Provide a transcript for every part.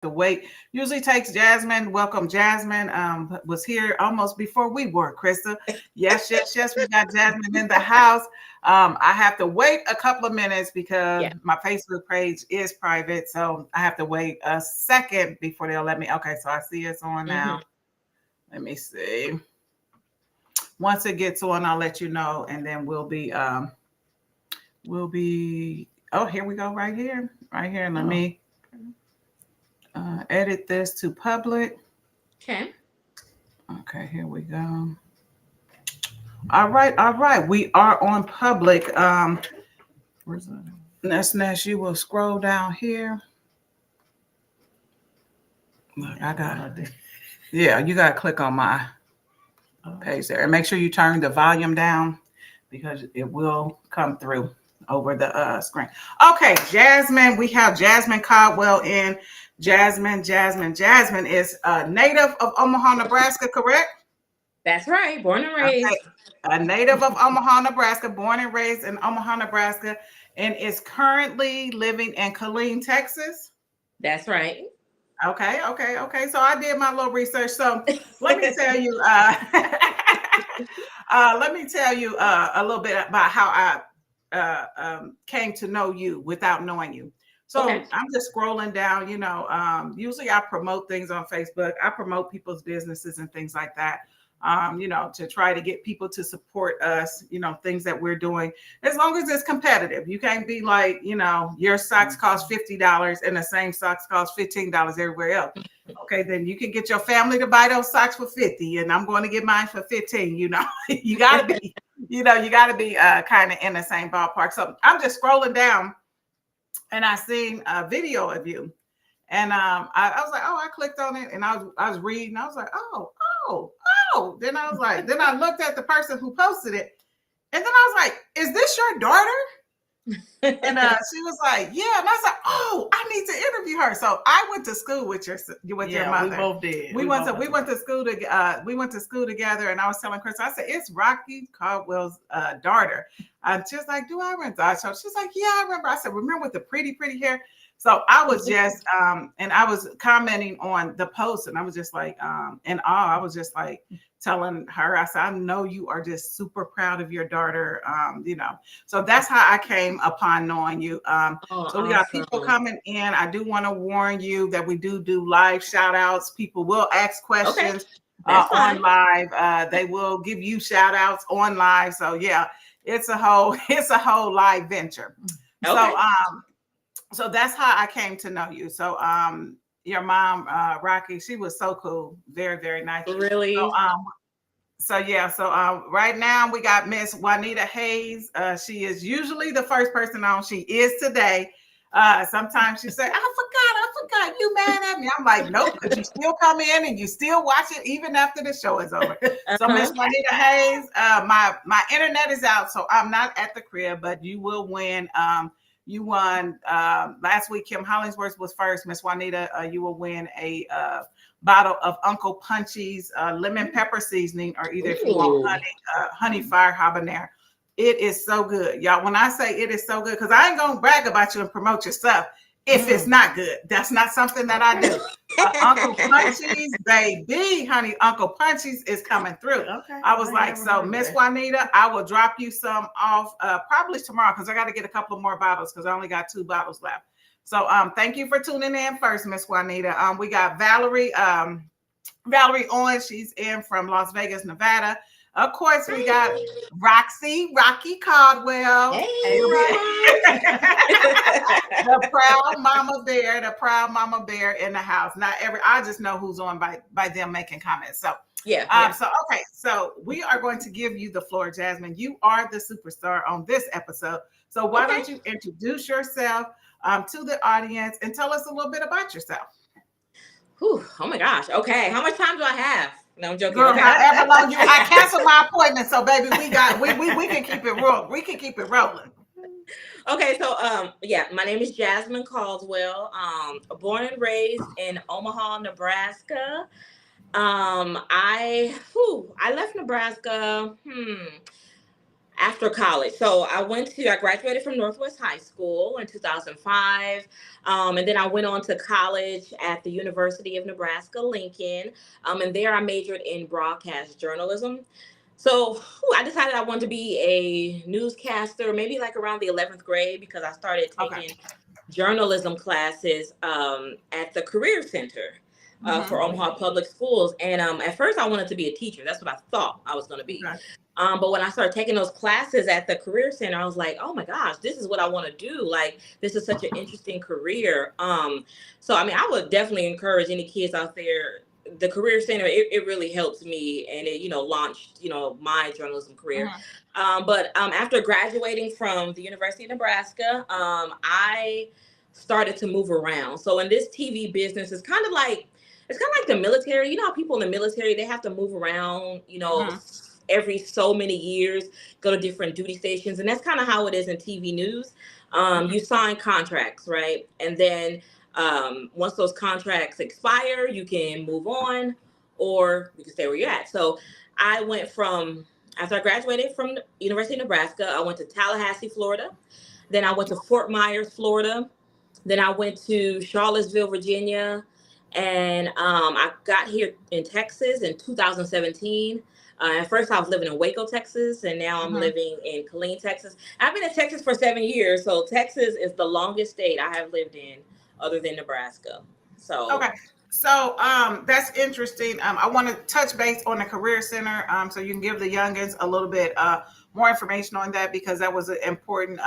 to wait. Usually takes Jasmine. Welcome, Jasmine. Was here almost before we were, Krista. Yes, yes, yes. We got Jasmine in the house. I have to wait a couple of minutes because Yeah. my Facebook page is private, so I have to wait a second before they'll let me. Okay, so I see it's on Mm-hmm. now. Let me see. Once it gets on, I'll let you know, and then we'll be. Oh, here we go, right here, right here. Let Oh, me edit this to public. okay. Okay, here we go. All right, all right. We are on public. Where's that? Next, you will scroll down here. Look, I got it. Yeah, you got to click on my page there, and make sure you turn the volume down because it will come through over the screen. Okay, Jasmine. We have Jasmine Caldwell in. Jasmine is a native of Omaha, Nebraska, correct? That's right. Born and Okay. raised. A native of Omaha, Nebraska, born and raised in Omaha, Nebraska, and is currently living in Killeen, Texas. That's right. Okay, okay, okay. So I did my little research. So let me tell you, a little bit about how I came to know you without knowing you. So Okay. I'm just scrolling down. Usually I promote things on Facebook. I promote people's businesses and things like that. To try to get people to support us, things that we're doing, as long as it's competitive. You can't be like, your socks cost $50 and the same socks cost $15 everywhere else. Okay, then you can get your family to buy those socks for 50 and I'm going to get mine for 15. You gotta be, kind of in the same ballpark. So I'm just scrolling down and I seen a video of you. And I was like, oh, I clicked on it and I was reading. I was like, oh, oh. Then I looked at the person who posted it. And then I was like, is this your daughter? And she was like, yeah. And I was like, oh, I need to interview her. So I went to school with your mother. We both did. We went to school together. And I was telling Chris, I said, it's Rocky Caldwell's daughter. She was like, do I remember? So she's like, yeah, I remember. I said, remember with the pretty hair? So I was just, and I was commenting on the post, and I was just like, in awe. I was just like telling her, I said, I know you are just super proud of your daughter, So that's how I came upon knowing you. Oh, So we got people awesome. coming in. I do want to warn you that we do live shout outs. People will ask Okay. questions That's on fine. live. They will give you shout outs on live. So yeah, it's a whole live venture. Okay. So that's how I came to know you. So your mom, Rocky, she was so cool, very, very nice. So Really? right now we got Miss Juanita Hayes. She is usually the first person on. She is today. Sometimes she say, I forgot, you mad at me? I'm like, nope, because you still come in and you still watch it even after the show is over. So Miss Uh-huh. Juanita Hayes, my internet is out, so I'm not at the crib, but you will win. You won last week. Kim Hollingsworth was first. Miss Juanita, you will win a bottle of Uncle Punchy's lemon pepper seasoning, or either if you want Ooh. honey fire habanero. It is so good, y'all. When I say it is so good, because I ain't gonna brag about you and promote your stuff if it's not good. That's not something that I do. Uncle Punchy's, baby, honey, Uncle Punchy's is coming through. Okay. I was like, so Miss Juanita, I will drop you some off probably tomorrow because I got to get a couple of more bottles because I only got 2 bottles left. So thank you for tuning in first, Miss Juanita. We got Valerie Owens. She's in from Las Vegas, Nevada. Of course, we got Rocky Caldwell. Hey, The proud mama bear in the house. I just know who's on by them making comments. So yeah. so we are going to give you the floor, Jasmine. You are the superstar on this episode. So why don't you introduce yourself to the audience and tell us a little bit about yourself? Whew, oh my gosh. Okay. How much time do I have? No, I'm joking. Girl, Okay. however long I canceled my appointment, so baby, we can keep it rolling. We can keep it rolling. Okay, so my name is Jasmine Caldwell. Born and raised in Omaha, Nebraska. I left Nebraska after college. So I graduated from Northwest High School in 2005. And then I went on to college at the University of Nebraska, Lincoln. And there I majored in broadcast journalism. So I decided I wanted to be a newscaster, maybe like around the 11th grade, because I started Okay. taking journalism classes at the Career Center for Mm-hmm. Omaha Public Schools. And at first, I wanted to be a teacher. That's what I thought I was going to be. Okay. But when I started taking those classes at the Career Center, I was like, oh my gosh, this is what I want to do. Like, this is such an interesting career. So, I mean, I would definitely encourage any kids out there. The Career Center, it really helped me, and it, launched, my journalism career. Mm-hmm. But after graduating from the University of Nebraska, I started to move around. So in this TV business, it's kind of like the military. You know how people in the military, they have to move around, Mm-hmm. every so many years, go to different duty stations. And that's kind of how it is in TV news. Mm-hmm. You sign contracts, right? And then once those contracts expire, you can move on or you can stay where you're at. So I went after I graduated from the University of Nebraska, I went to Tallahassee, Florida. Then I went to Fort Myers, Florida. Then I went to Charlottesville, Virginia. And I got here in Texas in 2017. At first, I was living in Waco, Texas, and now I'm Mm-hmm. living in Killeen, Texas. I've been in Texas for 7 years, so Texas is the longest state I have lived in, other than Nebraska. So, Okay. So that's interesting. I want to touch base on the Career Center, so you can give the youngins a little bit more information on that, because that was an important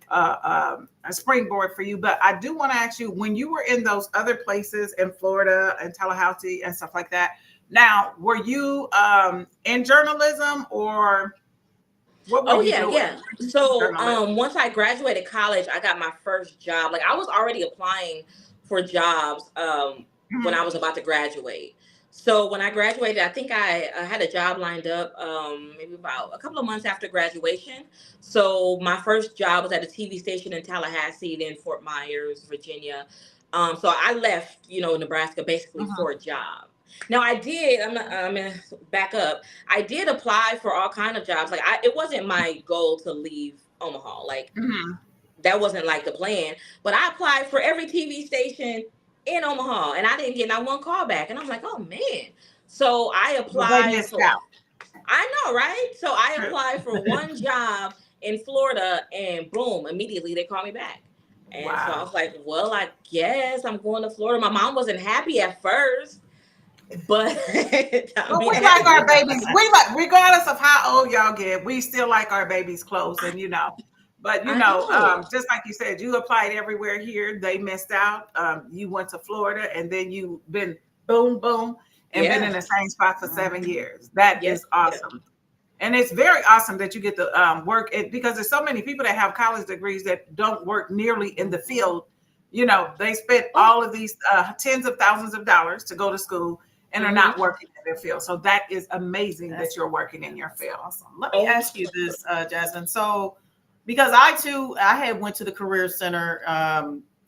a springboard for you. But I do want to ask you, when you were in those other places in Florida and Tallahassee and stuff like that, now were you in journalism, or what were oh you yeah, doing? yeah. So Journalism. once I graduated college, I got my first job. Like I was already applying for jobs when Mhm. I was about to graduate. So when I graduated, I think I had a job lined up maybe about a couple of months after graduation. So my first job was at a TV station in Tallahassee, then Fort Myers, Virginia. So I left, Nebraska basically Mhm. for a job. Now I did. I'm gonna back up. I did apply for all kind of jobs. Like it wasn't my goal to leave Omaha. Like Mhm. that wasn't like the plan. But I applied for every TV station in Omaha, and I didn't get not one call back. And I'm like, oh man. So I Well, they applied missed for. out. I know, right? So I applied for one job in Florida, and boom, immediately they called me back. And so I Wow. was like, well, I guess I'm going to Florida. My mom wasn't happy at first, but I But mean, we I had like to our get my babies. We like, regardless of how old y'all get, we still like our babies close, I, and But I know. just like you said, you applied everywhere here. They missed out. You went to Florida, and then you been boom, boom, and been Yeah. in the same spot for 7 years. That Yep. is Yep. awesome. And it's very awesome that you get to work it, because there's so many people that have college degrees that don't work nearly in the field. They spent Oh. all of these tens of thousands of dollars to go to school and are Mm-hmm. not working in their field. So that is amazing that That's you're working in your field. awesome. Let me Oh. ask you this, Jasmine. So, because I too, I had went to the Career Center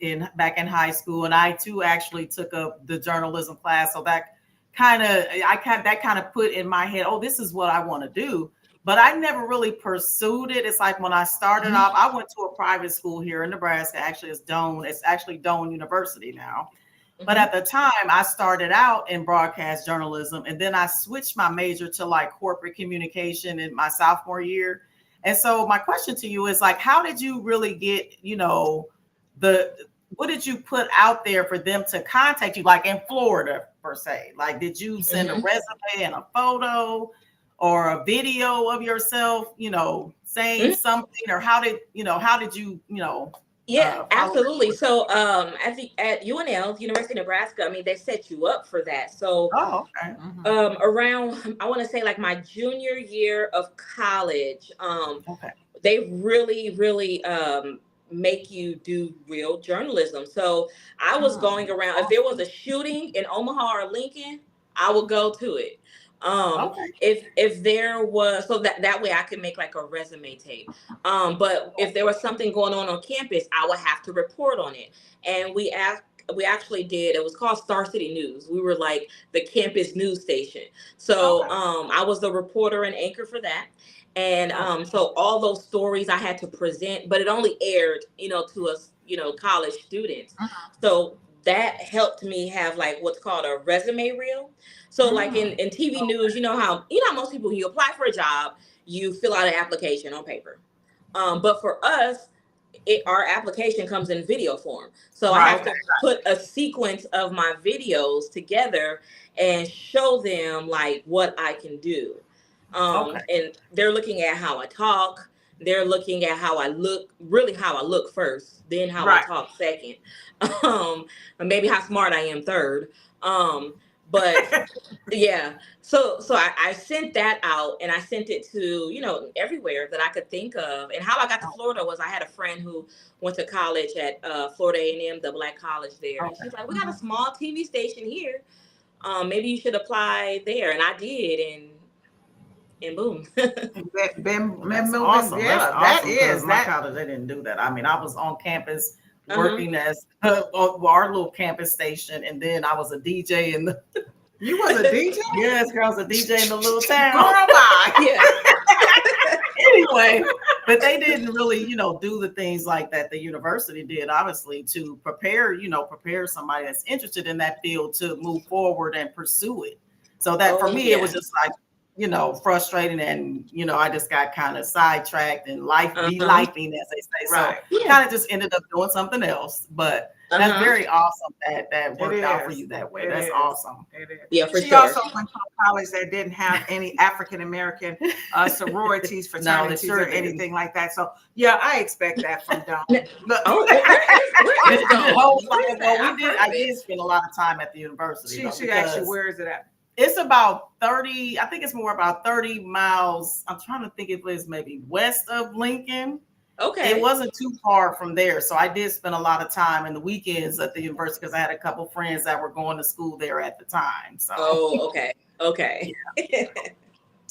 in back in high school, and I too actually took up the journalism class. So that kind of put in my head, oh, this is what I want to do. But I never really pursued it. It's like when I started Mm-hmm. off, I went to a private school here in Nebraska. Actually, it's Doane. It's actually Doane University now. But Mm-hmm. at the time, I started out in broadcast journalism, and then I switched my major to like corporate communication in my sophomore year. And so my question to you is like, how did you really get, the what did you put out there for them to contact you, like in Florida per se? Like, did you send a Mm-hmm. resume and a photo or a video of yourself, saying Mm-hmm. something, or how did you, Yeah, follow that absolutely. process? So, at UNL, University of Nebraska, I mean, they set you up for that. So, Oh, okay. Mhm. around, I want to say like my junior year of college, Okay. they really, really make you do real journalism. So I was Mhm. going around. If there was a shooting in Omaha or Lincoln, I would go to it. Okay. If there was, so that way I could make like a resume tape. But if there was something going on campus, I would have to report on it. And we actually did. It was called Star City News. We were like the campus news station. So Okay. I was the reporter and anchor for that. And so all those stories I had to present, but it only aired, to us, college students. So that helped me have like what's called a resume reel. So like in TV news, how most people, when you apply for a job, you fill out an application on paper. But for us, our application comes in video form. So I have to put a sequence of my videos together and show them like what I can do. And they're looking at how I talk. They're looking at how I look, really how I look first, then how I talk second, and maybe how smart I am third. But yeah, so I sent that out, and I sent it to everywhere that I could think of. And how I got to Florida was I had a friend who went to college at Florida A&M, the Black college there, and she's like, "We got a small TV station here. Maybe you should apply there." And I did, and boom. That's awesome. Yeah, that is my college. They didn't do that. I mean, I was on campus working as our little campus station, and then I was a DJ in the. You was a DJ? Yes, girl, I was a DJ in the little town. Girl, yeah. Anyway, but they didn't really, do the things like that the university did, obviously, to prepare somebody that's interested in that field to move forward and pursue it. So that for me, it was just like, frustrating, and I just got kind of sidetracked, and life be lifing, as they say. So kind of just ended up doing something else. But that's very awesome that worked out for you that way. That's awesome. It is. Yeah, for she sure. also went to a college that didn't have any African American sororities, fraternities, or anything like that. So yeah, I expect that from Dawn. I did spend a lot of time at the university. She actually, where is it at? It's about 30, I think it's more about 30 miles. I'm trying to think if it's maybe west of Lincoln. Okay. It wasn't too far from there. So I did spend a lot of time in the weekends at the university because I had a couple friends that were going to school there at the time. So. Okay. Okay. Yeah.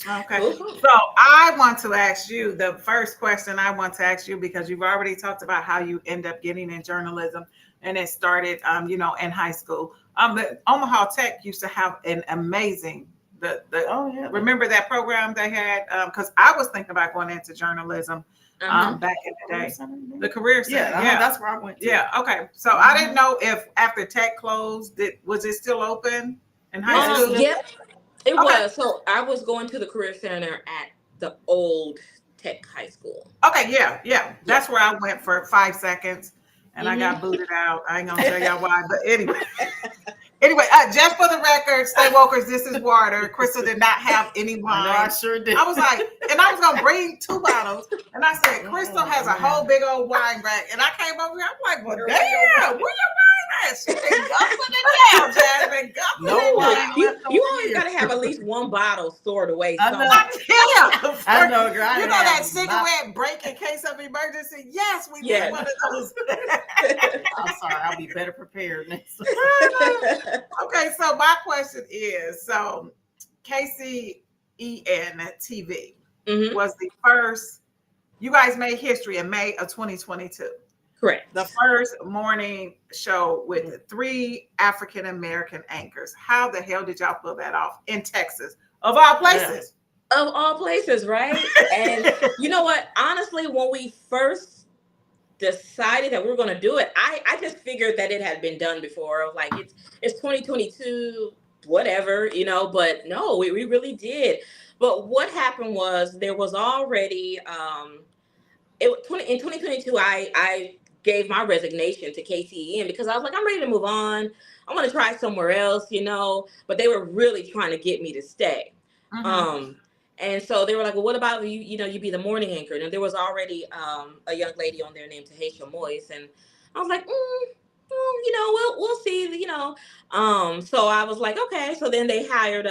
Okay. So I want to ask you the first question I want to ask you, because you've already talked about how you end up getting in journalism, and it started, in high school. The Omaha Tech used to have an amazing, remember that program they had? Because I was thinking about going into journalism back in the day. The Career Center. Yeah, that's where I went to. Yeah, okay. So I didn't know if after Tech closed, was it still open in high school? Yep, it was. So I was going to the Career Center at the old Tech High School. Okay, yeah. That's where I went for 5 seconds. And I got booted out. I ain't gonna tell y'all why, but anyway. Just for the record, Stay Wokers, this is water. Crystal did not have any wine. No, I sure did. I was like, and I was gonna bring 2 bottles, and I said, Crystal has a whole big old wine rack, and I came over here. I'm like, well, damn, where your wine at? She been guzzling it down, Jasmine. No wine. You always gotta have at least 1 bottle stored away. I know. I know, girl. You know that cigarette break in case of emergency? Yes, we need one of those. I'm sorry, I'll be better prepared next time. Okay, so my question is, so KCEN TV was the first, you guys made history in May of 2022. Correct. The first morning show with 3 African American anchors. How the hell did y'all pull that off in Texas, of all places? Of all places, right? And you know what? Honestly, when we first decided that we were going to do it, I just figured that it had been done before. I was like, it's 2022, whatever, but no, we really did. But what happened was there was already, in 2022, I gave my resignation to KCEN because I was like, I'm ready to move on. I want to try somewhere else, but they were really trying to get me to stay. And so they were like, well, what about you be the morning anchor? And there was already a young lady on there named Tahisha Moyes. And I was like, we'll see, So I was like, okay. So then they hired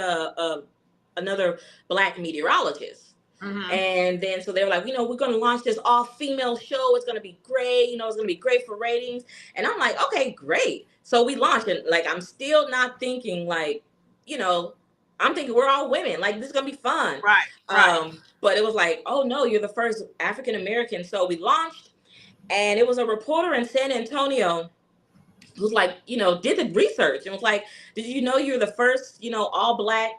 another Black meteorologist. And then so they were like, we're going to launch this all-female show. It's going to be great. It's going to be great for ratings. And I'm like, okay, great. So we launched it. Like, I'm still not thinking like, I'm thinking we're all women. Like, this is going to be fun. Right. But it was like, oh, no, you're the first African-American. So we launched, and it was a reporter in San Antonio who's like, did the research and was like, did you know you're the first, all Black,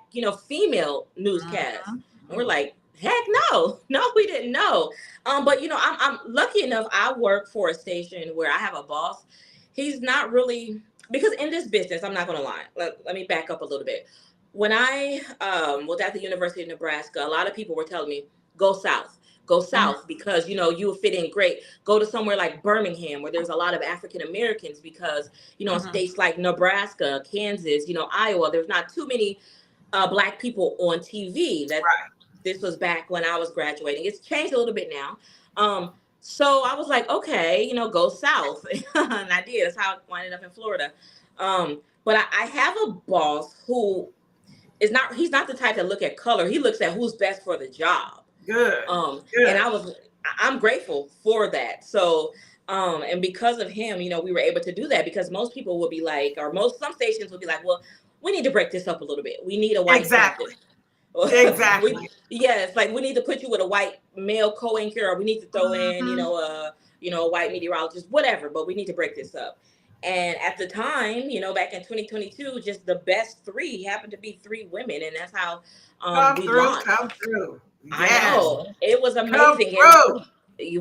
female newscast? And we're like, Heck no, we didn't know. But I'm lucky enough. I work for a station where I have a boss. He's not really, because in this business, I'm not gonna lie. Let me back up a little bit. When I was at the University of Nebraska, a lot of people were telling me go south. Go south because you will fit in great. Go to somewhere like Birmingham where there's a lot of African Americans because in states like Nebraska, Kansas, Iowa, there's not too many Black people on TV. This was back when I was graduating. It's changed a little bit now. So I was like, okay, go south. And I did. That's how I ended up in Florida. But I have a boss who he's not the type to look at color. He looks at who's best for the job. Good. And I'm grateful for that. So, and because of him, we were able to do that because most people would be like, some stations would be like, well, we need to break this up a little bit. We need a white Exactly. Exactly. Yes, like we need to put you with a white male co-anchor, or we need to throw in, a white meteorologist, whatever. But we need to break this up. And at the time, back in 2022, just the best three happened to be three women, and that's how we launched. Come through. Yes. I know it was amazing.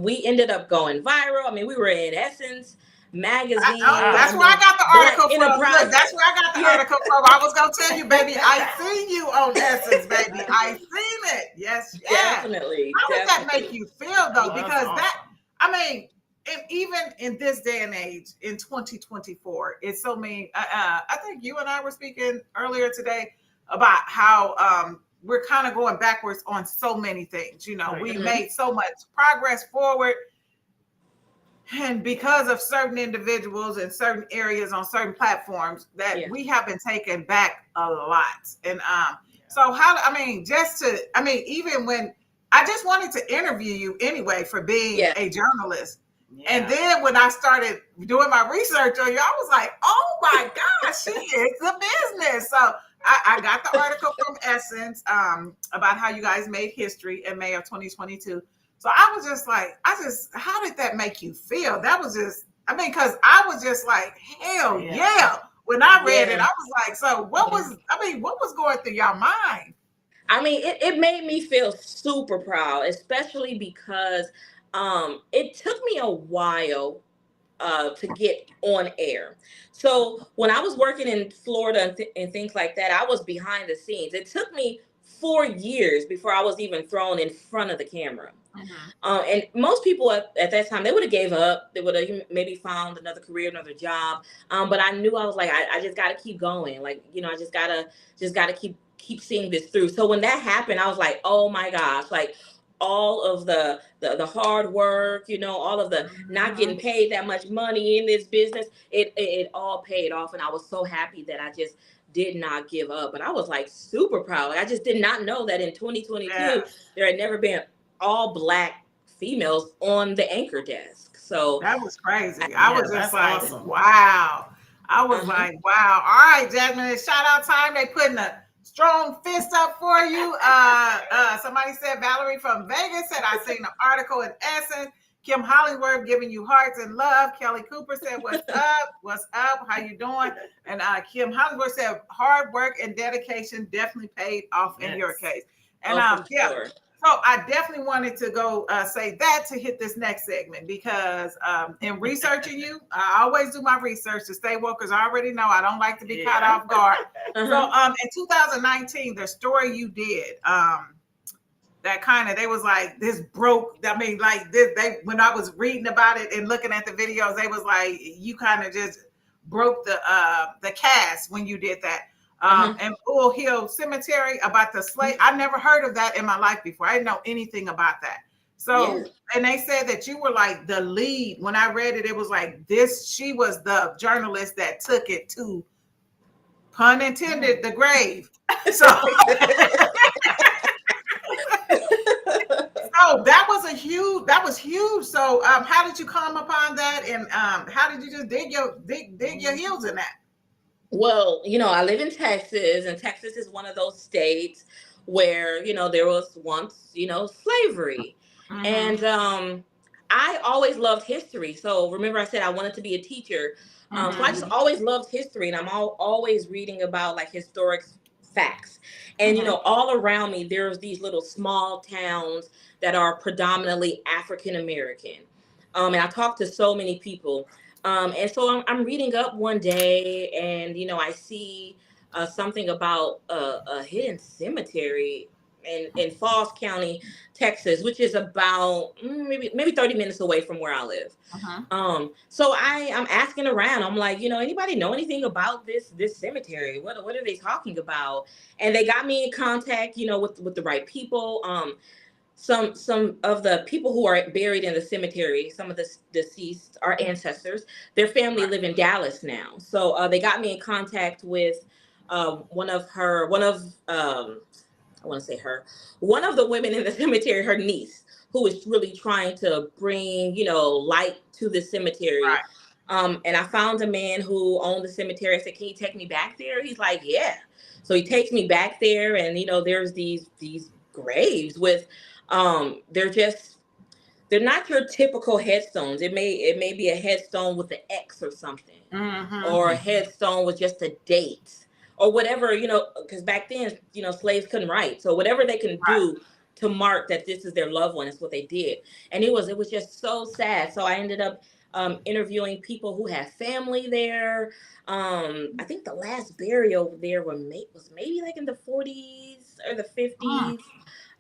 We ended up going viral. I mean, we were in Essence magazine. That's where I got the article from. Look, that's where I got the article from. I was gonna tell you, baby, I seen you on Essence, baby. I seen it. Yes, definitely. How did that make you feel though? Because even in this day and age, in 2024, it's so mean. I think you and I were speaking earlier today about how we're kind of going backwards on so many things. We made so much progress forward. And because of certain individuals in certain areas on certain platforms that we have been taken back a lot. And so even when I just wanted to interview you anyway for being a journalist. Yeah. And then when I started doing my research on you, I was like, oh my gosh, she is the business. So I got the article from Essence about how you guys made history in May of 2022. So I was just like, how did that make you feel? That was just, because I was just like, hell yeah. When I read it, I was like, so what was going through your mind? It made me feel super proud, especially because it took me a while to get on air. So when I was working in Florida and things like that, I was behind the scenes. It took me 4 years before I was even thrown in front of the camera. And most people at that time, they would have gave up. They would have maybe found another career, another job. But I knew I was like, I just got to keep going. Like, I just gotta keep seeing this through. So when that happened, I was like, oh my gosh, like all of the hard work, all of the not getting paid that much money in this business, it all paid off. And I was so happy that I just did not give up. And I was like super proud. Like, I just did not know that in 2022, there had never been all Black females on the anchor desk. So that was crazy. I was just like, awesome. Wow. I was like, wow. All right, Jasmine, it's shout out time. They putting a strong fist up for you. Somebody said, Valerie from Vegas said, I seen an article in Essence. Kim Hollingsworth giving you hearts and love. Kelly Cooper said, what's up? What's up? How you doing? And Kim Hollingsworth said, hard work and dedication definitely paid off in your case. And sure. So I definitely wanted to go say that to hit this next segment because in researching you, I always do my research to stay woke because I already know I don't like to be caught off guard. So in 2019, the story you did, that kind of, they was like, this broke. When I was reading about it and looking at the videos, they was like, you kind of just broke the cast when you did that. And Bull Hill Cemetery about the slave. I never heard of that in my life before. I didn't know anything about that. So, and they said that you were like the lead. When I read it, it was like she was the journalist that took it to, pun intended, the grave. So, that was huge. So, how did you come upon that? And how did you just dig your heels in that? Well, I live in Texas, and Texas is one of those states where, there was once, slavery. And I always loved history. So remember I said I wanted to be a teacher. So I just always loved history, and I'm always reading about like historic Facts. And all around me there's these little small towns that are predominantly African American. And I talked to so many people. And so I'm reading up one day, and I see something about a hidden cemetery in Falls County, Texas, which is about maybe 30 minutes away from where I live. Uh-huh. So I'm asking around. I'm like, anybody know anything about this cemetery? What are they talking about? And they got me in contact, with the right people. Some of the people who are buried in the cemetery, some of the deceased, our ancestors, their family live in Dallas now. So they got me in contact with one of I want to say one of the women in the cemetery, her niece, who is really trying to bring, light to the cemetery. And I found a man who owned the cemetery. I said, "Can you take me back there?" He's like, "Yeah." So he takes me back there, and there's these graves with, they're not your typical headstones. It may be a headstone with an X or something, or a headstone with just a date or whatever, because back then, slaves couldn't write. So whatever they can do to mark that this is their loved one, is what they did. And it was just so sad. So I ended up interviewing people who had family there. I think the last burial there was maybe like in the 40s or the 50s.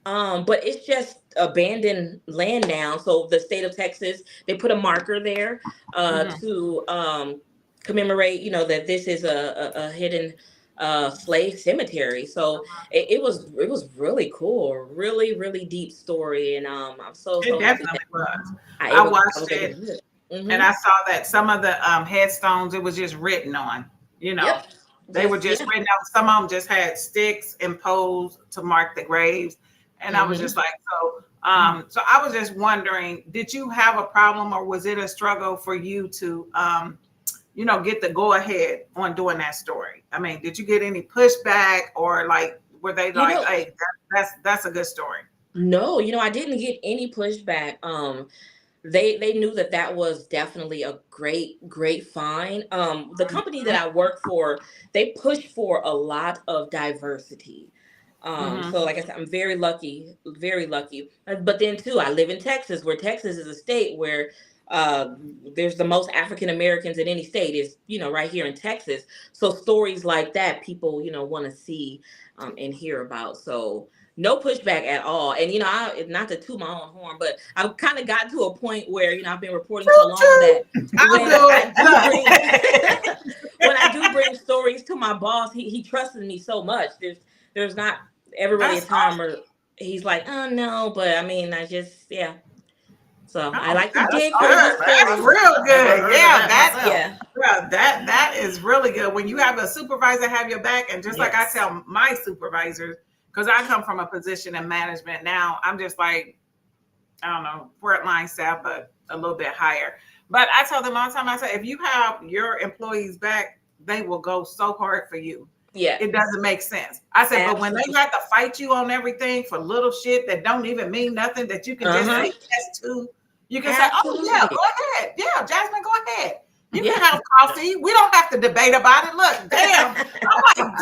But it's just abandoned land now. So the state of Texas, they put a marker there to commemorate, that this is a hidden slave cemetery. So it was really cool, really, really deep story. And I'm so It happy definitely was. I I was watched able it, to do it. and I saw that some of the headstones, it was just written on. Yep. They were just written out. Some of them just had sticks imposed to mark the graves. And I was just like, so I was just wondering, did you have a problem, or was it a struggle for you to, get the go ahead on doing that story? I mean, did you get any pushback, or like, were they like, hey, that's a good story? No, I didn't get any pushback. They knew that was definitely a great find. The company that I work for, they push for a lot of diversity. So like I said, I'm very lucky, very lucky. But then too, I live in Texas, where Texas is a state where there's the most African Americans in any state is, right here in Texas. So stories like that, people, want to see and hear about. So no pushback at all. And I, not to toot my own horn, but I've kind of got to a point where I've been reporting so long that when I do bring stories to my boss, he trusted me so much. There's not ever really a time where he's like, "Oh no," but I mean, So I like to dig for the story. That's real good. That is really good. When you have a supervisor have your back, and just like I tell my supervisors, because I come from a position in management now, I'm just like, I don't know, frontline staff, but a little bit higher. But I tell them all the time, I say, if you have your employees back, they will go so hard for you. Yeah. It doesn't make sense. I said, but when they have to fight you on everything for little shit that don't even mean nothing, that you can just say yes to, you can say, "Oh yeah, go ahead. Yeah, Jasmine, go ahead. You can have coffee. We don't have to debate about it. Look, damn." I'm like,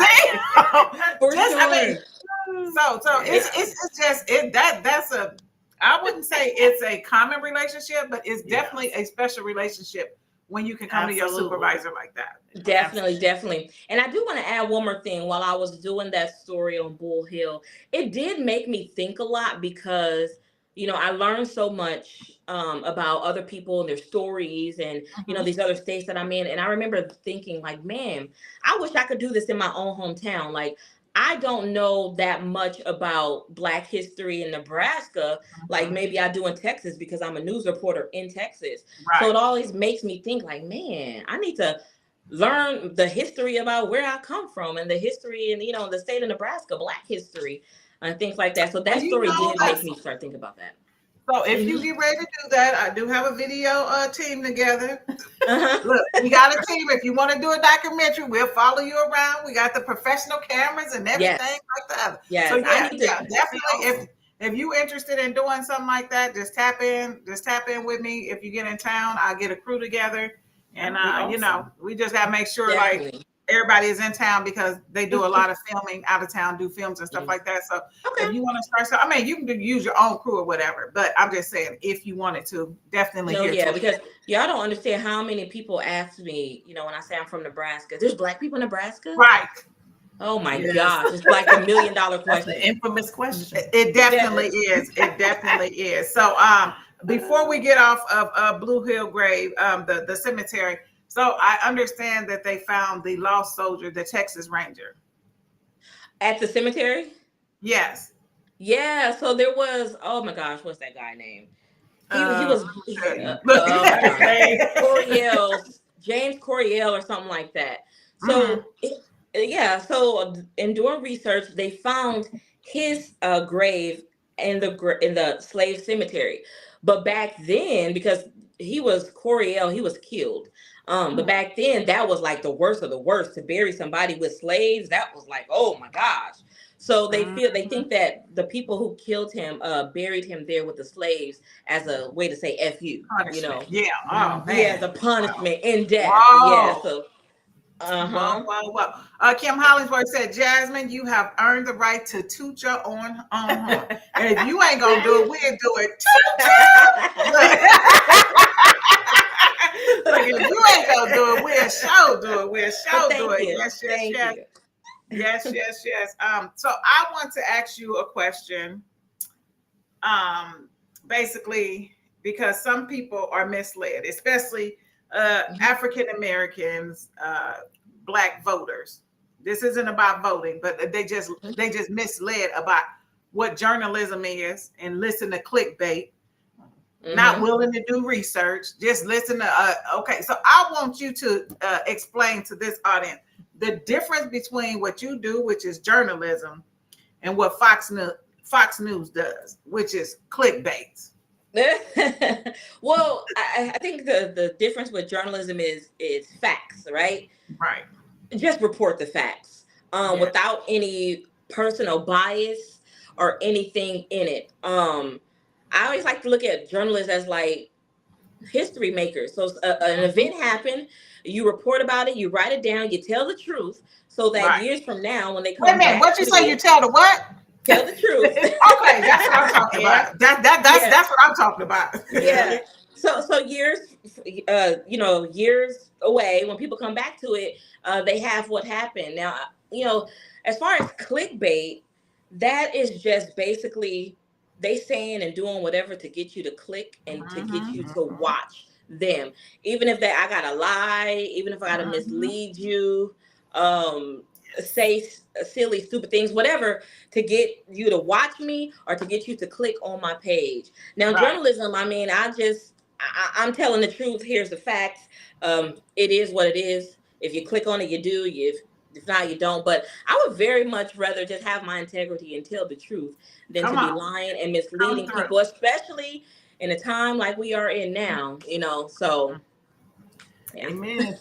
damn. So it's just that's a, I wouldn't say it's a common relationship, but it's definitely a special relationship when you can come to your supervisor like that. Definitely. And I do want to add one more thing. While I was doing that story on Bull Hill, it did make me think a lot, because I learned so much about other people and their stories, and these other states that I'm in. And I remember thinking, like, man, I wish I could do this in my own hometown. Like, I don't know that much about Black history in Nebraska, like maybe I do in Texas, because I'm a news reporter in Texas. So it always makes me think, like, man, I need to learn the history about where I come from, and the history and the state of Nebraska, Black history and things like that. So that story did make me start thinking about that. So if you get ready to do that, I do have a video team together. Look, we got a team. If you want to do a documentary, we'll follow you around. We got the professional cameras and everything like that. Yes, so definitely. If you're interested in doing something like that, just tap in with me. If you get in town, I'll get a crew together, and we just gotta make sure, like, everybody is in town because they do a lot of filming out of town, do films and stuff like that. So if you want to start, I mean, you can use your own crew or whatever, but I'm just saying, if you wanted to, definitely. No, yeah, because y'all don't understand how many people ask me, you know, when I say I'm from Nebraska, there's Black people in Nebraska? Right. Oh my gosh, it's like $1 million question. The infamous question. It definitely is. It definitely is. So before we get off of Blue Hill Grave, the cemetery, so I understand that they found the lost soldier, the Texas Ranger. At the cemetery? Yes. Yeah, so there was, oh my gosh, what's that guy name? He was James Coriel or something like that. So so in doing research, they found his grave in the slave cemetery. But back then, because he was Coriel, he was killed. But back then, that was like the worst of the worst, to bury somebody with slaves. That was like, oh my gosh. So they think that the people who killed him buried him there with the slaves as a way to say F you, you know. Yeah. Oh man. Yeah, the punishment in death. Wow. Yeah. So Wow. Kim Hollingsworth said, Jasmine, you have earned the right to toot your own horn. And if you ain't gonna do it, we'll do it. Look, if you ain't gonna do it, we'll show do it. We'll show do it. Yes. So I want to ask you a question. Basically, because some people are misled, especially African Americans, Black voters. This isn't about voting, but they just misled about what journalism is and listen to clickbait. Not willing to do research, just listen to okay. So I want you to explain to this audience the difference between what you do, which is journalism, and what Fox News does, which is clickbait. Well, I think the difference with journalism is facts, right? Right. Just report the facts without any personal bias or anything in it. I always like to look at journalists as like history makers. So an event happened, you report about it, you write it down, you tell the truth, so that years from now, when they come back, what you say? You tell the what? Tell the truth. Okay, that's what I'm talking about. That's what I'm talking about. Yeah. So years, years away, when people come back to it, they have what happened. Now, as far as clickbait, that is just basically they saying and doing whatever to get you to click and to get you to watch them. Even if I gotta lie, even if I gotta mislead you, say silly, stupid things, whatever, to get you to watch me or to get you to click on my page. Now, journalism, I mean, I'm telling the truth. Here's the facts. It is what it is. If you click on it, you do. If not, you don't. But I would very much rather just have my integrity and tell the truth than to be lying and misleading people, especially in a time like we are in now, so. Yeah. Amen.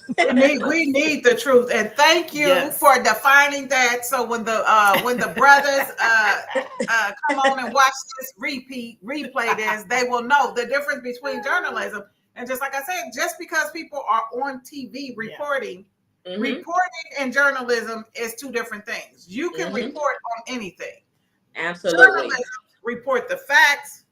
We need the truth, and thank you for defining that. So when the brothers come on and watch this replay this, they will know the difference between journalism and, just like I said, just because people are on TV reporting, reporting and journalism is two different things. You can report on anything. Absolutely. Journalism report the facts.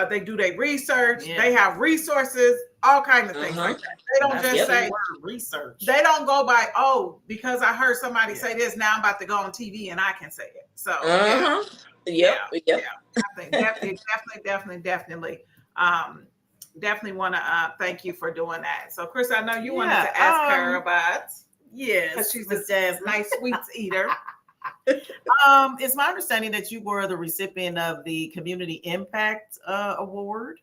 They do their research. They have resources, all kinds of things like that. They don't just say research. They don't go by, because I heard somebody say this, now I'm about to go on TV and I can say it. So I think definitely want to thank you for doing that. So Chris, I know you wanted to ask her about because she's a nice sweets eater. It's my understanding that you were the recipient of the Community Impact Award.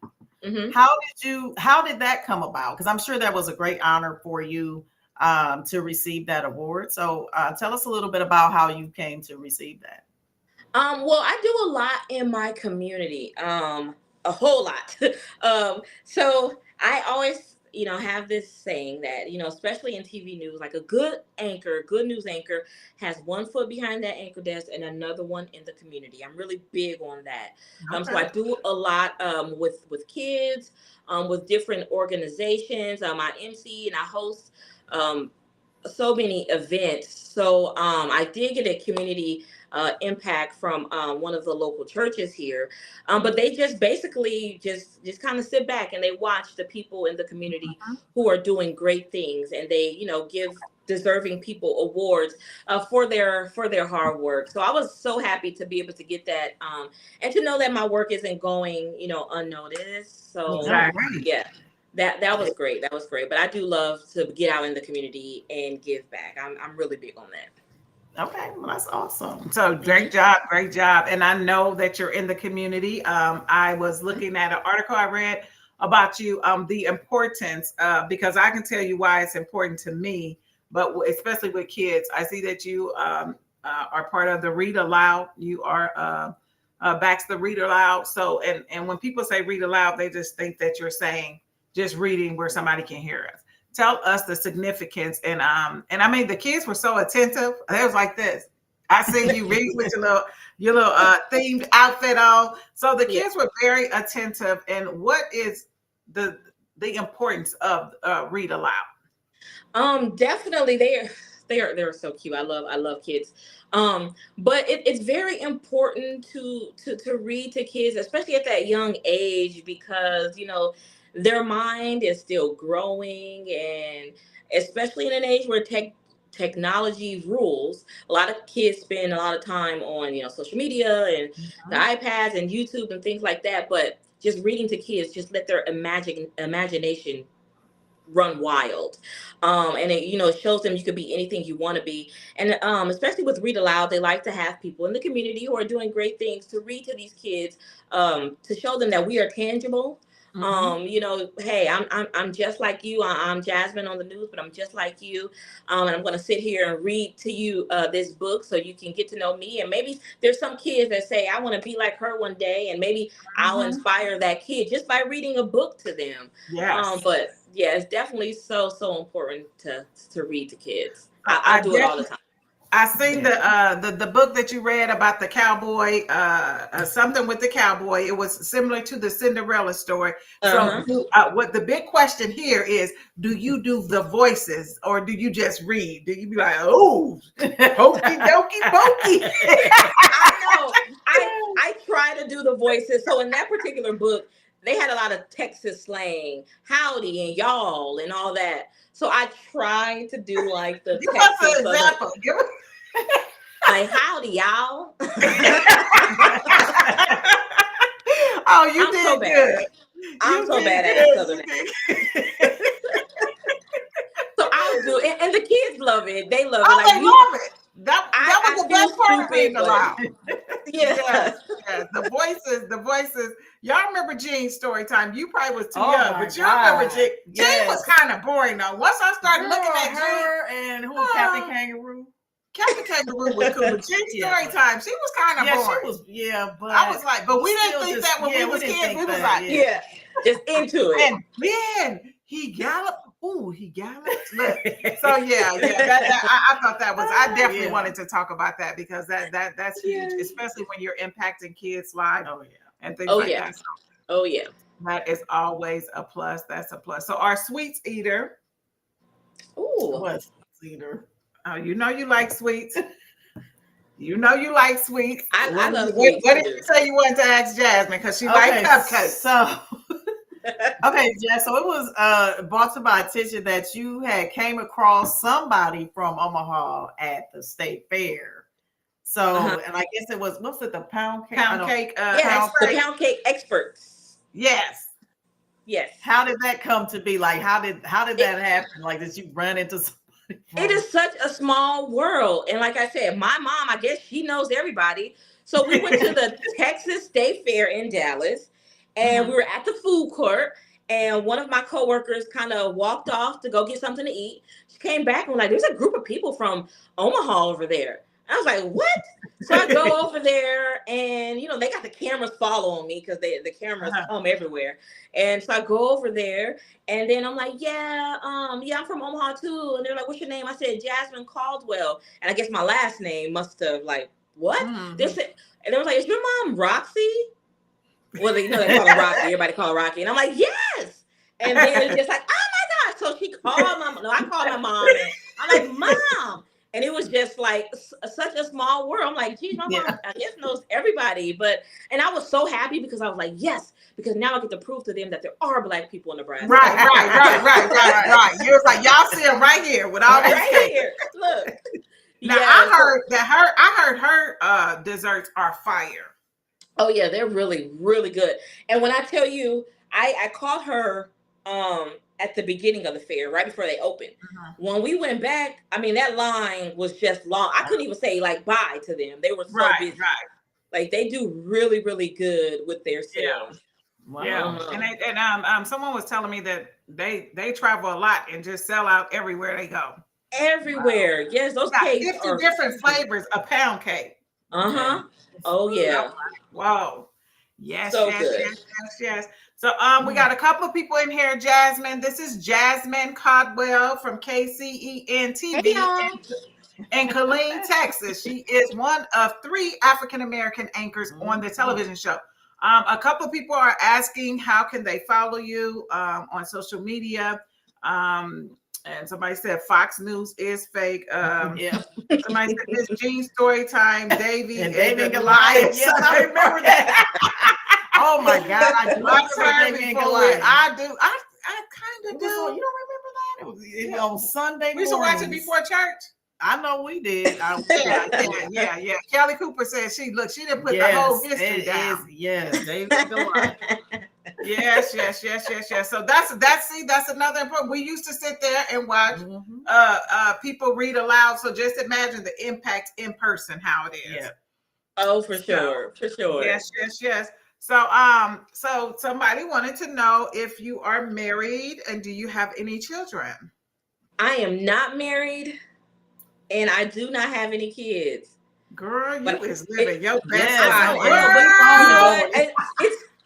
How did that come about? Because I'm sure that was a great honor for you to receive that award. So tell us a little bit about how you came to receive that. Well, I do a lot in my community, a whole lot. So I always have this saying that, especially in TV news, like a good news anchor has one foot behind that anchor desk and another one in the community. I'm really big on that. So I do a lot with kids, with different organizations. I MC and I host so many events. So I did get a community impact from one of the local churches here, but they just basically just kind of sit back and they watch the people in the community who are doing great things, and they give deserving people awards for their hard work. So I was so happy to be able to get that, and to know that my work isn't going unnoticed. So Exactly. yeah, that was great. That was great. But I do love to get out in the community and give back. I'm really big on that. Okay, well, that's awesome. So Hmm. great job. And I know that you're in the community. I was looking at an article I read about you, the importance, because I can tell you why it's important to me, but especially with kids. I see that you are part of the Read Aloud. You are backs the Read Aloud. So, and when people say read aloud, they just think that you're saying just reading where somebody can hear us. Tell us the significance. And I mean, the kids were so attentive. They was like this. I see you read with your little themed outfit on. So the Yeah. kids were very attentive. And what is the importance of read aloud? Definitely they're so cute. I love kids. But it's very important to read to kids, especially at that young age, because their mind is still growing, and especially in an age where technology rules. A lot of kids spend a lot of time on social media and the Mhm. iPads and YouTube and things like that. But just reading to kids, just let their imagination run wild, and it shows them you could be anything you want to be. And especially with Read Aloud, they like to have people in the community who are doing great things to read to these kids, to show them that we are tangible. Mhm. Hey, I'm just like you. I'm Jasmine on the news, but I'm just like you. And I'm going to sit here and read to you this book so you can get to know me. And maybe there's some kids that say I want to be like her one day, and maybe I'll Mhm. inspire that kid just by reading a book to them. Yes. But yeah, it's definitely so important to read to kids. So I'll do it all the time. I seen Yeah. the book that you read about the cowboy, something with the cowboy. It was similar to the Cinderella story. So, Uh-huh. what the big question here is: do you do the voices, or do you just read? Do you be like, "Oh, hokey dokey pokey"? I know. I try to do the voices. So in that particular book, they had a lot of Texas slang, howdy and y'all and all that. So I try to do like the Give us Texas an Southern, example. Give us. like howdy y'all. Oh, you I'm so did bad. good. I'm You so did bad at good. Southern. You did. So I'll do it, and the kids love it. They love it. Oh, Like they you, love it. That I was the feel best part of stupid, reading but aloud. yeah. Yes, yes. The voices. Y'all remember Jean's story time? You probably was too Oh young, my but you remember God. Jean. Jean was Yes. kind of boring though. Once I started looking Girl, at Jean, her and who? Captain uh, Kangaroo. Captain Kangaroo was cool, but Jean's Yeah, story time, she was kind of yeah, she boring. was. Yeah, I but was like, but we didn't still think just that when we we was didn't kids. think We was that. like, Yeah. Yeah, just into it. and then he galloped. Ooh, he galloped. Look. So yeah. I thought that was. I definitely Yeah. wanted to talk about that because that's huge, Yeah. especially when you're impacting kids' lives Oh yeah. and things Oh like yeah. that. So Oh yeah. that is always a plus. That's a plus. So our sweets eater. Ooh. What leader? Oh, you know you like sweets. You know you like sweets. I love What, sweets what did too. you say you wanted to ask Jasmine? Because she like Okay, cupcakes. so okay, Jess. So it was brought to my attention that you had came across somebody from Omaha at the state fair. Uh-huh. So, and I guess it was what's it, the pound cake? I Pound don't. cake Yes, the expert. pound cake experts. Yes. Yes. How did that come to be? Like, how did It, that happen? Like, did you run into somebody it from? is such a small world. And like I said, my mom, I guess she knows everybody. So we went to the Texas State Fair in Dallas, and we Mhm. were at the food court. And one of my coworkers kind of walked off to go get something to eat. She came back and was like, "There's a group of people from Omaha over there." I was like, "What?" So I go over there, and they got the cameras following me because the cameras Uh-huh. come everywhere. And so I go over there, and then I'm like, yeah, I'm from Omaha too. And they're like, "What's your name?" I said, "Jasmine Caldwell." And I guess my last name must have like, what? They Mhm. said, and they was like, "Is your mom Roxy?" Well, they call her Rocky. Everybody call her Rocky. And I'm like, "Yes." And then it's just like, "Oh my So she called my, no, I called my mom and I'm like, Mom. And it was just like such a small world. I'm like, geez, my mom, I guess, knows everybody. And I was so happy because I was like, yes, because now I get to prove to them that there are Black people in Nebraska. Right. You was like, y'all see them right here with all this right here. Look. Now I heard her desserts are fire. Oh yeah, they're really, really good. And when I tell you, I called her at the beginning of the fair, right before they opened. When we went back, I mean, that line was just long. I couldn't even say like bye to them. They were so busy. Right. Like they do really, really good with their sales. Wow. Yeah. And someone was telling me that they travel a lot and just sell out everywhere they go. Everywhere. Wow. Yes, those cakes 50 are different flavors, a pound cake. Oh yeah. Wow. Yes, so yes, good. yes. So we got a couple of people in here. Jasmine. This is Jasmine Codwell from KCEN TV in Killeen, Texas. She is one of 3 African American anchors on the television show. A couple of people are asking how can they follow you on social media. And somebody said Fox News is fake. Somebody said this Gene story time, Davy and Goliath. Yes, I remember that. Oh my God, I do. I do. I kind of do. You don't remember that? It was on Sunday. We used to watch it before church. I know we did. Yeah. Kelly Cooper said she didn't put the whole history down. Yes, David Goliath. Yes. So that's another important. We used to sit there and watch people read aloud. So just imagine the impact in person, how it is. Yeah. Oh, for sure. Yes. So somebody wanted to know if you are married and do you have any children? I am not married and I do not have any kids. Girl, you is living your best life.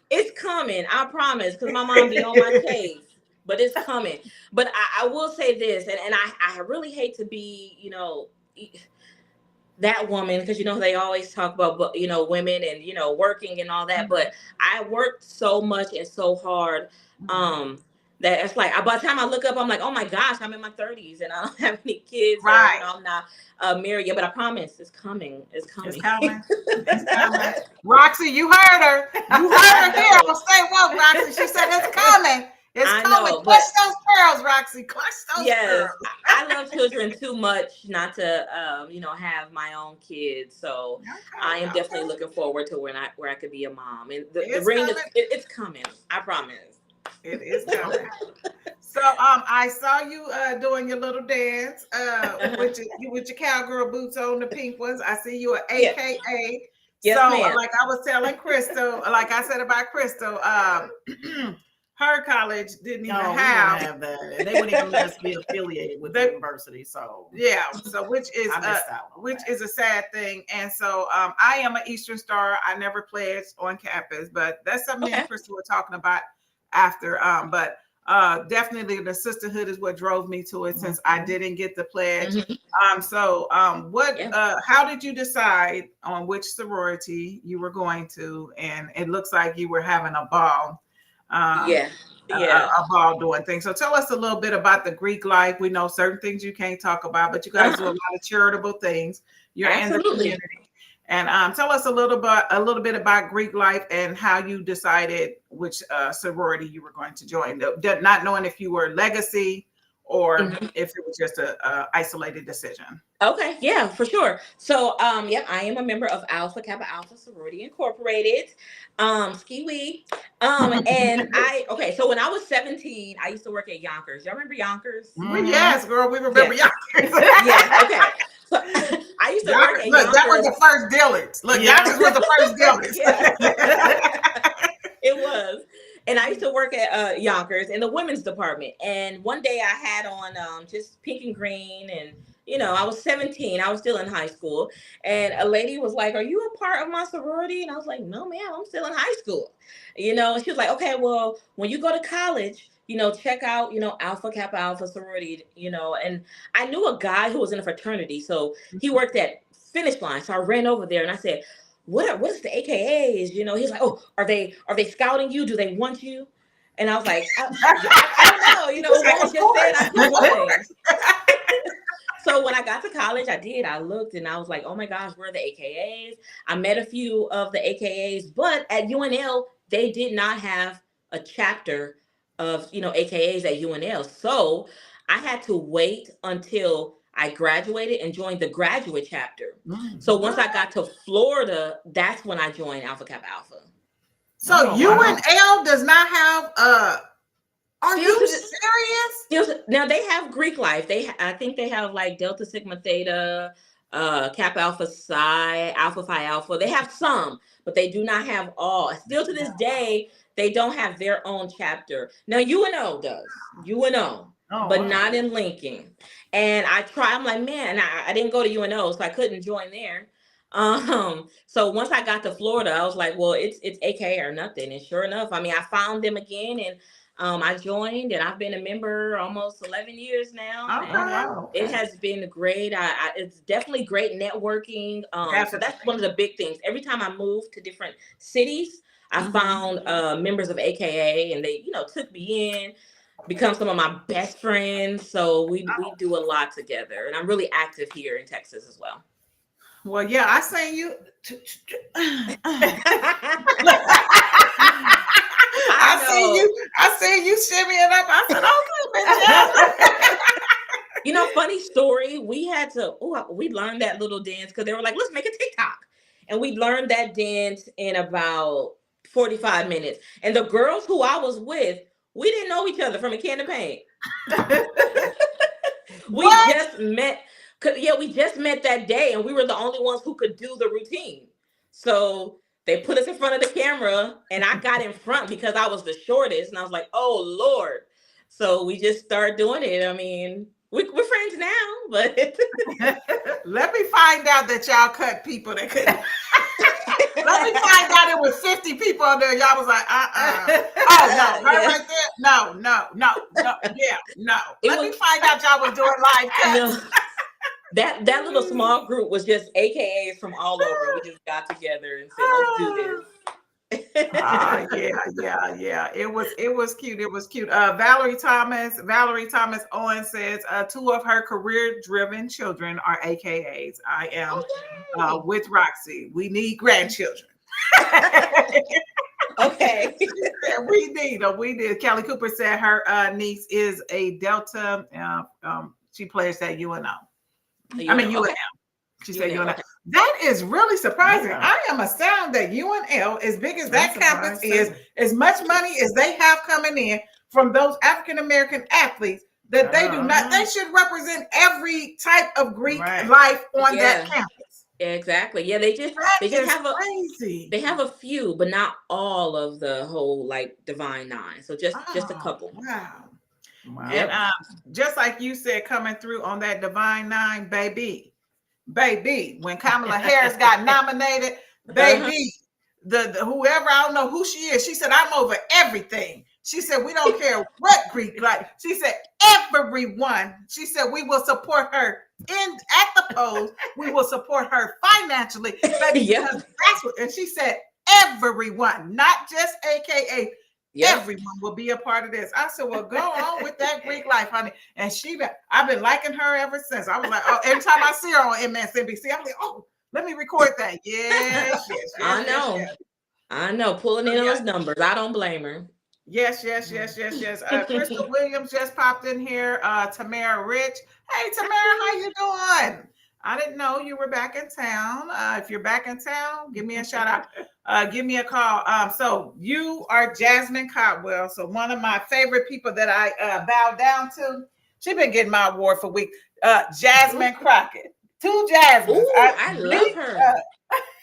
It's coming, I promise, because my mom be on my case. But it's coming. But I will say this, and I really hate to be, that woman, because they always talk about women and working and all that, but I worked so much and so hard that it's like by the time I look up, I'm like, oh my gosh, I'm in my 30s and I don't have any kids. Right. I'm not married yet, but I promise it's coming. It's coming. Roxy, you heard her. You heard her here on Stay Woke, Roxy. She said it's coming. It's coming. Clutch those pearls, Roxy. Clutch those pearls. I love children too much not to, have my own kids. So I am definitely looking forward to where I could be a mom. And the ring it's coming. I promise. It is coming. So I saw you doing your little dance with your cowgirl boots on, the pink ones. I see you at AKA. Yes, so ma'am. Like I was telling Crystal, like I said about Crystal, her college didn't even have that, and they wouldn't even let us be affiliated with the university. So which is a sad thing. And so I am an Eastern Star. I never pledged on campus, but that's something me and Crystal were talking about after. But definitely the sisterhood is what drove me to it since I didn't get the pledge. How did you decide on which sorority you were going to? And it looks like you were having a ball. A ball doing things. So tell us a little bit about the Greek life. We know certain things you can't talk about, but you guys do a lot of charitable things. You're in the community. And tell us a little bit about Greek life and how you decided which sorority you were going to join, not knowing if you were legacy or if it was just a isolated decision. Okay, yeah, for sure. So, I am a member of Alpha Kappa Alpha Sorority Incorporated, Ski-Wee. And so when I was 17, I used to work at Yonkers. Y'all remember Yonkers? Yes, girl, we remember Yonkers. Yes, okay. So I used to work at Yonkers. That was the first Dillards. Yonkers was the first Dillards. It was. And I used to work at Yonkers in the women's department. And one day I had on just pink and green. And, I was 17. I was still in high school. And a lady was like, are you a part of my sorority? And I was like, no, ma'am, I'm still in high school. And she was like, okay, well, when you go to college, check out, Alpha Kappa Alpha Sorority, And I knew a guy who was in a fraternity. So he worked at Finish Line. So I ran over there and I said, what is the AKAs? He's like, oh, are they scouting you? Do they want you? And I was like, I don't know, what I just said, I could join. So when I got to college, I looked and I was like, oh my gosh, where are the AKAs? I met a few of the AKAs, but at UNL, they did not have a chapter of, AKAs at UNL. So I had to wait until I graduated and joined the graduate chapter. So once I got to Florida, that's when I joined Alpha Kappa Alpha. So UNL does not have are you serious? Now they have Greek life. I think they have like Delta Sigma Theta, Kappa Alpha Psi, Alpha Phi Alpha. They have some, but they do not have all. Still to this day, they don't have their own chapter. Now UNO does. UNO. But not in Lincoln. And I'm like, man, I didn't go to UNO, so I couldn't join there. So once I got to Florida, I was like, well, it's AKA or nothing. And sure enough, I found them again, and I joined, and I've been a member almost 11 years now. It has been great. It's definitely great networking. So that's one of the big things. Every time I moved to different cities, I found members of AKA, and they, took me in, become some of my best friends. So we do a lot together, and I'm really active here in Texas as well. Well, yeah, I seen you. I seen you shimmying up. I said, okay, funny story. We learned that little dance because they were like, let's make a TikTok. And we learned that dance in about 45 minutes. And the girls who I was with, we didn't know each other from a can of paint. We just met. We just met that day, and we were the only ones who could do the routine. So they put us in front of the camera, and I got in front because I was the shortest, and I was like, oh, Lord. So we just started doing it. We're friends now, but let me find out that y'all cut people that couldn't. Let me find out it was 50 people on there. Y'all was like, Oh, no, right there. No. Yeah, no. Let me find out y'all was doing live cuts. That little small group was just AKAs from all over. We just got together and said, let's do this. Yeah. It was cute. It was cute. Valerie Thomas Owen says 2 of her career-driven children are AKAs. I am with Roxy. We need grandchildren. Okay. We need them. We did. Kelly Cooper said her niece is a Delta. She plays at UNO. UNL. She said UNL. Okay. That is really surprising. Yeah. I am astounded that UNL, as big as that campus is, as much money as they have coming in from those African American athletes, that they do not. They should represent every type of Greek life on that campus. Exactly. Yeah, they just have crazy. They have a few, but not all of the whole divine nine. So just a couple. Wow. And just like you said, coming through on that Divine Nine, baby, when Kamala Harris got nominated, baby, the whoever, I don't know who she is, she said, I'm over everything. She said, we don't care what Greek life. She said, everyone. She said, we will support her at the polls. We will support her financially. Baby, that's what, and she said, everyone, not just AKA. Yep. Everyone will be a part of this. I said, well, go on with that Greek life, honey. And I've been liking her ever since. I was like, oh, every time I see her on MSNBC, I'm like, oh, let me record that. Yes. I know. Pulling in those numbers. I don't blame her. Yes. Crystal Williams just popped in here. Tamara Rich. Hey, Tamara, how you doing? I didn't know you were back in town. If you're back in town, give me a shout out. Give me a call. So you are Jasmine Cotwell. So one of my favorite people that I bow down to. She's been getting my award for week. Jasmine Crockett. 2 Jasmines. Ooh, I love her.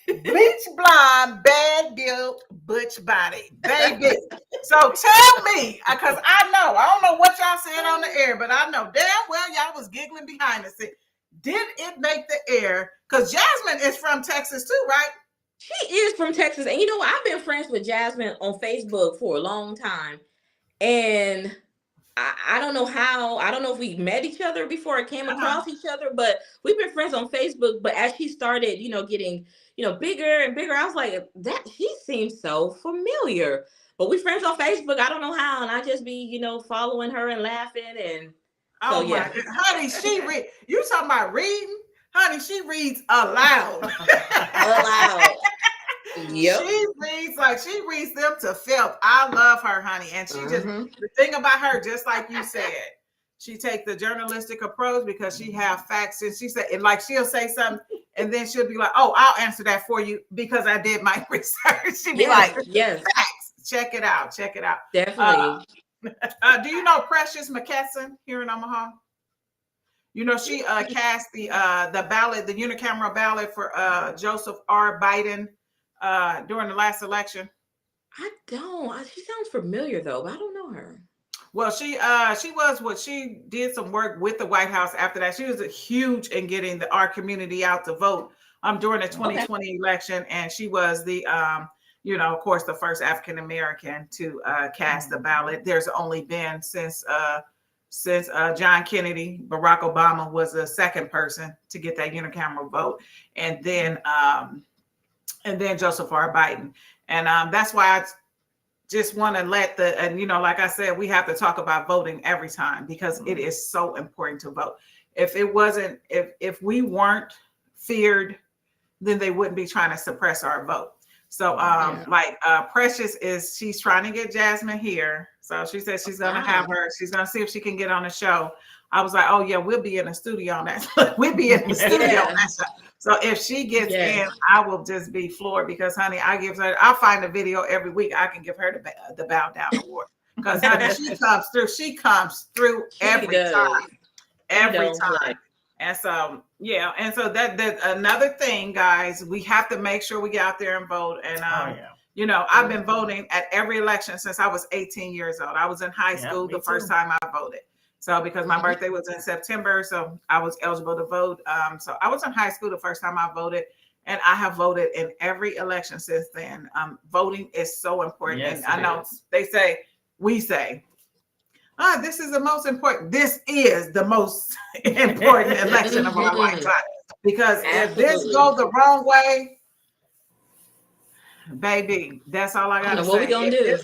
Bleach blonde, bad built, butch body, baby. So tell me, because I don't know what y'all said on the air, but I know damn well y'all was giggling behind the scenes. Did it make the air? Because Jasmine is from Texas too, right? She is from Texas. And I've been friends with Jasmine on Facebook for a long time. And I don't know how, I don't know if we met each other before I came across each other, but we've been friends on Facebook. But as she started, getting, bigger and bigger, I was like, that she seems so familiar. But we friends on Facebook. I don't know how, and I just be, following her and laughing, and Oh so my yeah. God. Honey, she read. You talking about reading? Honey, she reads aloud. Aloud. Yep. She reads them to filth. I love her, honey. And she just, the thing about her, just like you said, she take the journalistic approach because she have facts. And she said, and like she'll say something, and then she'll be like, "Oh, I'll answer that for you because I did my research." She'd be like, yes, facts. Check it out. Check it out. Definitely. Do you know Precious McKesson here in Omaha? You know, she cast the ballot, the unicameral ballot for Joseph R. Biden during the last election. I don't. She sounds familiar though, but I don't know her. Well, she did some work with the White House after that. She was huge in getting our community out to vote during the 2020 election, and she was the of course, the first African American to cast the ballot. There's only been since John Kennedy, Barack Obama was the second person to get that unicameral vote, and then Joseph R. Biden, and that's why I just want to let like I said, we have to talk about voting every time because it is so important to vote. If it wasn't, if we weren't feared, then they wouldn't be trying to suppress our vote. So Precious she's trying to get Jasmine here. So she said she's going to have her, she's going to see if she can get on the show. I was like, oh yeah, we'll be in the studio on that. We'll be in the studio on that show. So if she gets in, I will just be floored because, honey, I'll find a video every week. I can give her the Bow Down Award because she comes through every time. Every time. And so, that another thing, guys, we have to make sure we get out there and vote. And, I've been voting at every election since I was 18 years old. I was in high school the first time I voted. So because my birthday was in September, so I was eligible to vote. So I was in high school the first time I voted, and I have voted in every election since then. Voting is so important. Yes, and I know we say, this is the most important. This is the most important election of our lifetime. Because if this goes the wrong way, baby, that's all I got to say. What we gonna do?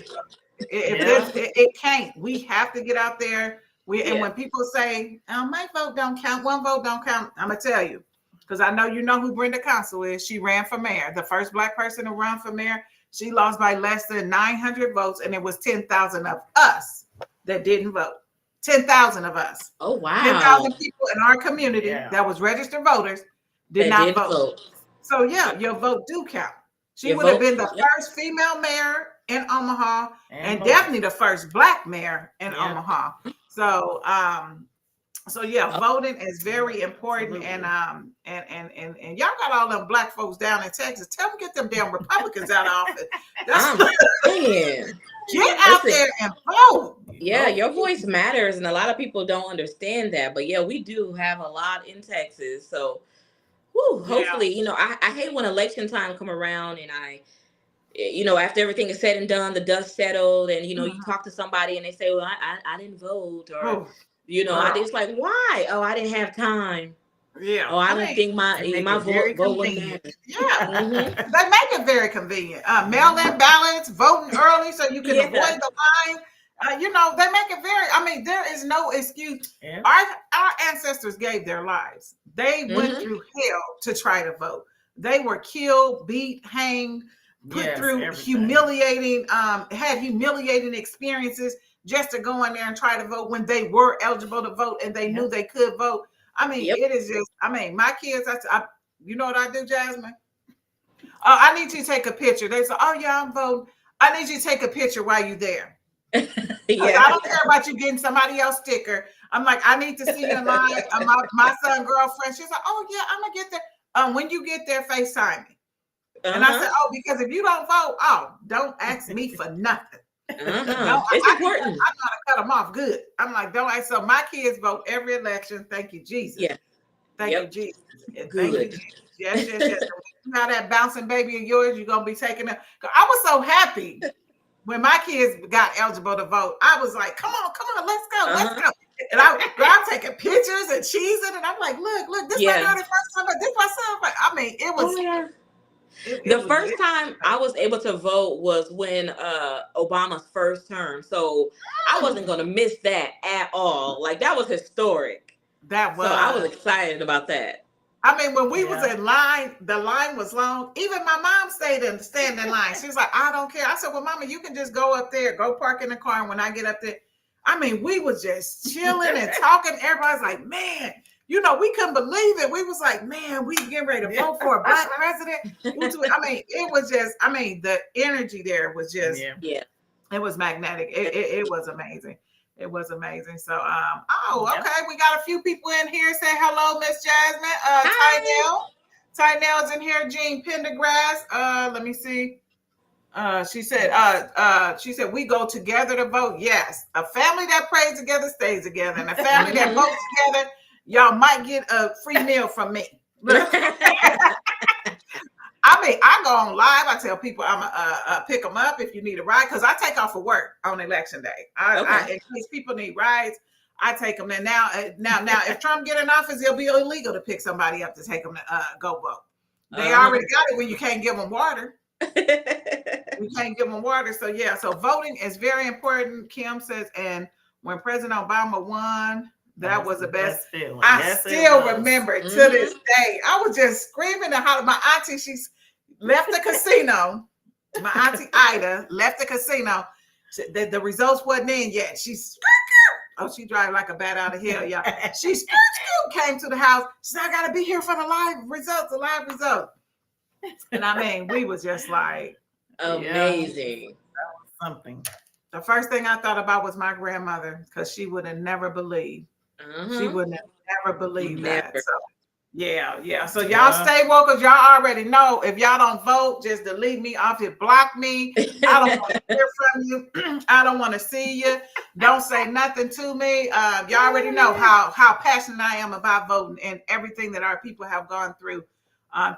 It can't. We have to get out there. And when people say, my vote don't count, one vote don't count, I'm going to tell you, because I know you know who Brenda Council is. She ran for mayor, the first Black person to run for mayor. She lost by less than 900 votes, and it was 10,000 of us that didn't vote. 10,000 of us. Oh, wow. 10,000 people in our community that was registered voters did not vote. So, your vote do count. She would have been the first female mayor in Omaha and definitely the first Black mayor in Omaha. So, voting is very important. Absolutely. And y'all got all them Black folks down in Texas. Tell them get them damn Republicans out of office. Get out there and vote. Yeah, your voice matters, and a lot of people don't understand that. But we do have a lot in Texas. So, hopefully, I hate when election time come around and after everything is said and done, the dust settled, and you talk to somebody and they say, "Well, I didn't vote," or I just like, "Why? Oh, I didn't have time." Yeah. Oh, I don't think my vote was matter. Yeah. They make it very convenient. Mail-in ballots, voting early so you can avoid the line. They make it very. There is no excuse. Yeah. Our ancestors gave their lives. They went through hell to try to vote. They were killed, beat, hanged, put through humiliating, had humiliating experiences just to go in there and try to vote when they were eligible to vote and they knew they could vote. It is just, my kids, you know what I do, Jasmine? I need you to take a picture. They say, oh yeah, I'm voting. I need you to take a picture while you're there. I don't care about you getting somebody else's sticker. I'm like, I need to see you in line. My son girlfriend, she's like, oh yeah, I'm gonna get there. When you get there, FaceTime me. And I said, because if you don't vote, don't ask me for nothing. No, it's important. I'm gonna cut them off good. I'm like, don't ask. So my kids vote every election. Thank you, Jesus. Yeah. Thank you, Jesus. Thank you, Jesus. Yes. Now that bouncing baby of yours, you're gonna be taking it. I was so happy when my kids got eligible to vote. I was like, come on, let's go. And I'm taking pictures and cheesing, and I'm like, look, this my daughter's first time. This my son. It was. The first time I was able to vote was when Obama's first term. So I wasn't going to miss that at all. Like, that was historic. That was. So I was excited about that. I mean, when we was in line, the line was long. Even my mom stand in line. She was like, I don't care. I said, well, Mama, you can just go up there, go park in the car. And when I get up there, I mean, we was just chilling and talking. Everybody's like, man, you know, we couldn't believe it. We was like, man, we getting ready to vote for a black president. I mean, it was just, I mean, the energy there was just, it was magnetic. It was amazing. It was amazing. So, okay. We got a few people in here saying hello, Miss Jasmine. Tynell's in here. Jean Pendergrass. Let me see. She said, we go together to vote. Yes. A family that prays together stays together. And a family that votes together, y'all might get a free meal from me. I mean, I go on live. I tell people I'm pick them up if you need a ride, because I take off for work on election day. In case people need rides, I take them. And now, if Trump get in office, it'll be illegal to pick somebody up to take them to go vote. They already got it when you can't give them water. You can't give them water. So yeah, so voting is very important. Kim says, and when President Obama won, that was the best feeling. I still remember to this day. I was just screaming and hollering. My auntie, she's left the casino. My auntie Ida left the casino. The results wasn't in yet. She's she drive like a bat out of hell, y'all. She came to the house. She said, I gotta be here for the live results. And I mean, we was just like amazing. That was something. The first thing I thought about was my grandmother, because she would have never believed. She wouldn't have never believed that. So, yeah. So y'all stay woke, because y'all already know if y'all don't vote, just delete me off it, block me. I don't want to hear from you. I don't want to see you. Don't say nothing to me. Y'all already know how passionate I am about voting and everything that our people have gone through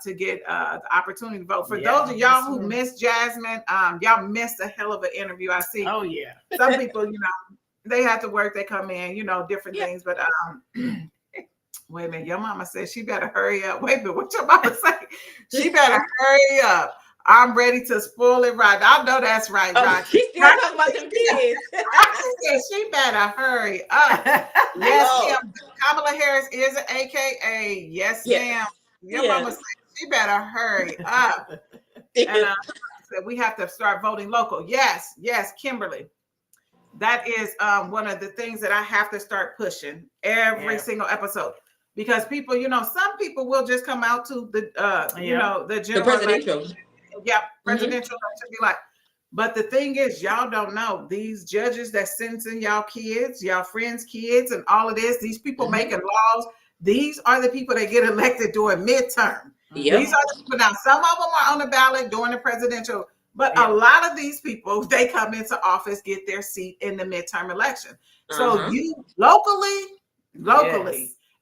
to get the opportunity to vote. For those of y'all who missed Jasmine, y'all missed a hell of an interview. I see. Oh yeah. Some people, they have to work, they come in, different things. But wait a minute, your mama said she better hurry up. Wait a minute, what your mama say? She better hurry up. I'm ready to spoil it right. I know that's right, right. She's still talking about them kids. I said she better hurry up. Yes, ma'am. Kamala Harris is an AKA. Yes, ma'am. Your mama said she better hurry up. And said we have to start voting local. Yes, Kimberly. That is one of the things that I have to start pushing every single episode, because people, some people will just come out to the, the general presidential. Election. Yeah, presidential election. Be like, but the thing is, y'all don't know these judges that sentencing y'all kids, y'all friends' kids, and all of this. These people making laws. These are the people that get elected during midterm. These are the people. Now, some of them are on the ballot during the presidential. But a lot of these people, they come into office, get their seat in the midterm election. So you locally,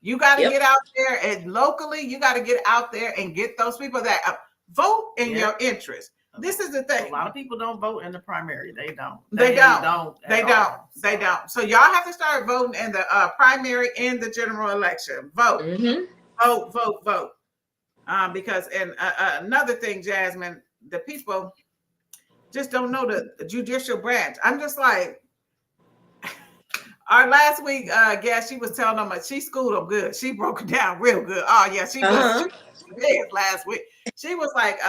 you got to get out there, and locally, you got to get out there and get those people that vote in your interest. This is the thing. A lot of people don't vote in the primary. They don't. They don't. So y'all have to start voting in the primary and the general election. Vote. Vote. Because, and another thing, Jasmine, the people just don't know the judicial branch. I'm just like, our last week guest, she was telling them, she schooled them good. She broke it down real good. Oh yeah, she was last week. She was like,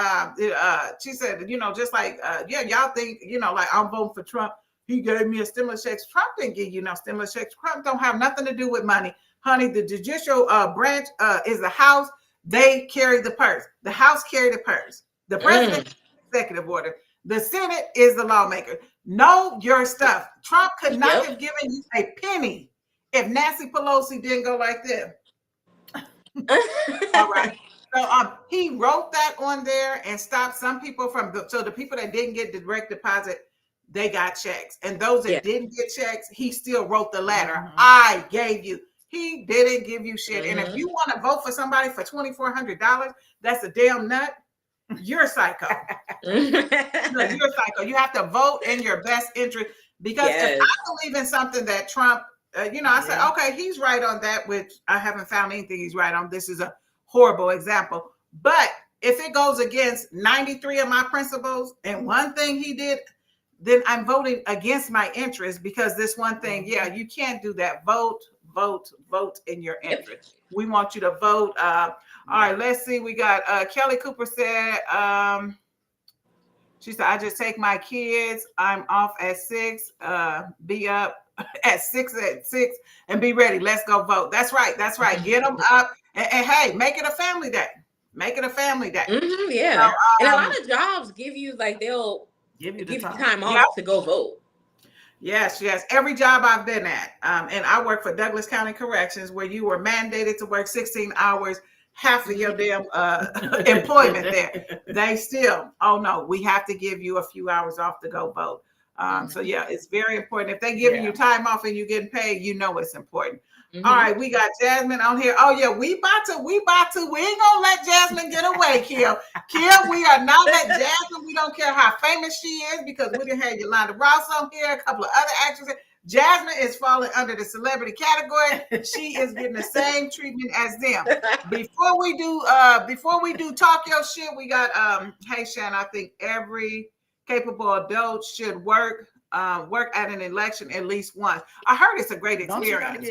she said, just like, y'all think, like I'm voting for Trump. He gave me a stimulus check. Trump didn't give you no stimulus checks. Trump don't have nothing to do with money, honey. The judicial branch is the House. They carry the purse. The House carry the purse. The president executive order. The Senate is the lawmaker. Know your stuff. Trump could not have given you a penny if Nancy Pelosi didn't go like this. All right. So he wrote that on there and stopped some people from the people that didn't get the direct deposit, they got checks. And those that didn't get checks, he still wrote the letter. I gave you. He didn't give you shit. And if you want to vote for somebody for $2,400, that's a damn nut. You're psycho. You're psycho. You have to vote in your best interest, because if I believe in something that Trump, I said, okay, he's right on that, which I haven't found anything he's right on. This is a horrible example. But if it goes against 93 of my principles and one thing he did, then I'm voting against my interest because this one thing, yeah, you can't do that. Vote in your interest. We want you to vote. All right, let's see. We got Kelly Cooper said, she said, I just take my kids. I'm off at 6, be up at 6 and be ready. Let's go vote. That's right. Get them up and hey, make it a family day. Make it a family day. Yeah. So, and a lot of jobs give you they'll give you time off to go vote. Yes. Every job I've been at, and I work for Douglas County Corrections, where you were mandated to work 16 hours, half of your damn employment there. They still, oh no, we have to give you a few hours off to go vote. So yeah, it's very important. If they're giving you time off and you're getting paid, you know it's important. All right, we got Jasmine on here. Oh yeah, we about to. We ain't gonna let Jasmine get away, Kim. We are not let Jasmine. We don't care how famous she is because we done had Yolanda Ross on here, a couple of other actresses. Jasmine is falling under the celebrity category. She is getting the same treatment as them. Before we do talk your shit, we got hey Shan, I think every capable adult should work at an election at least once. I heard it's a great experience.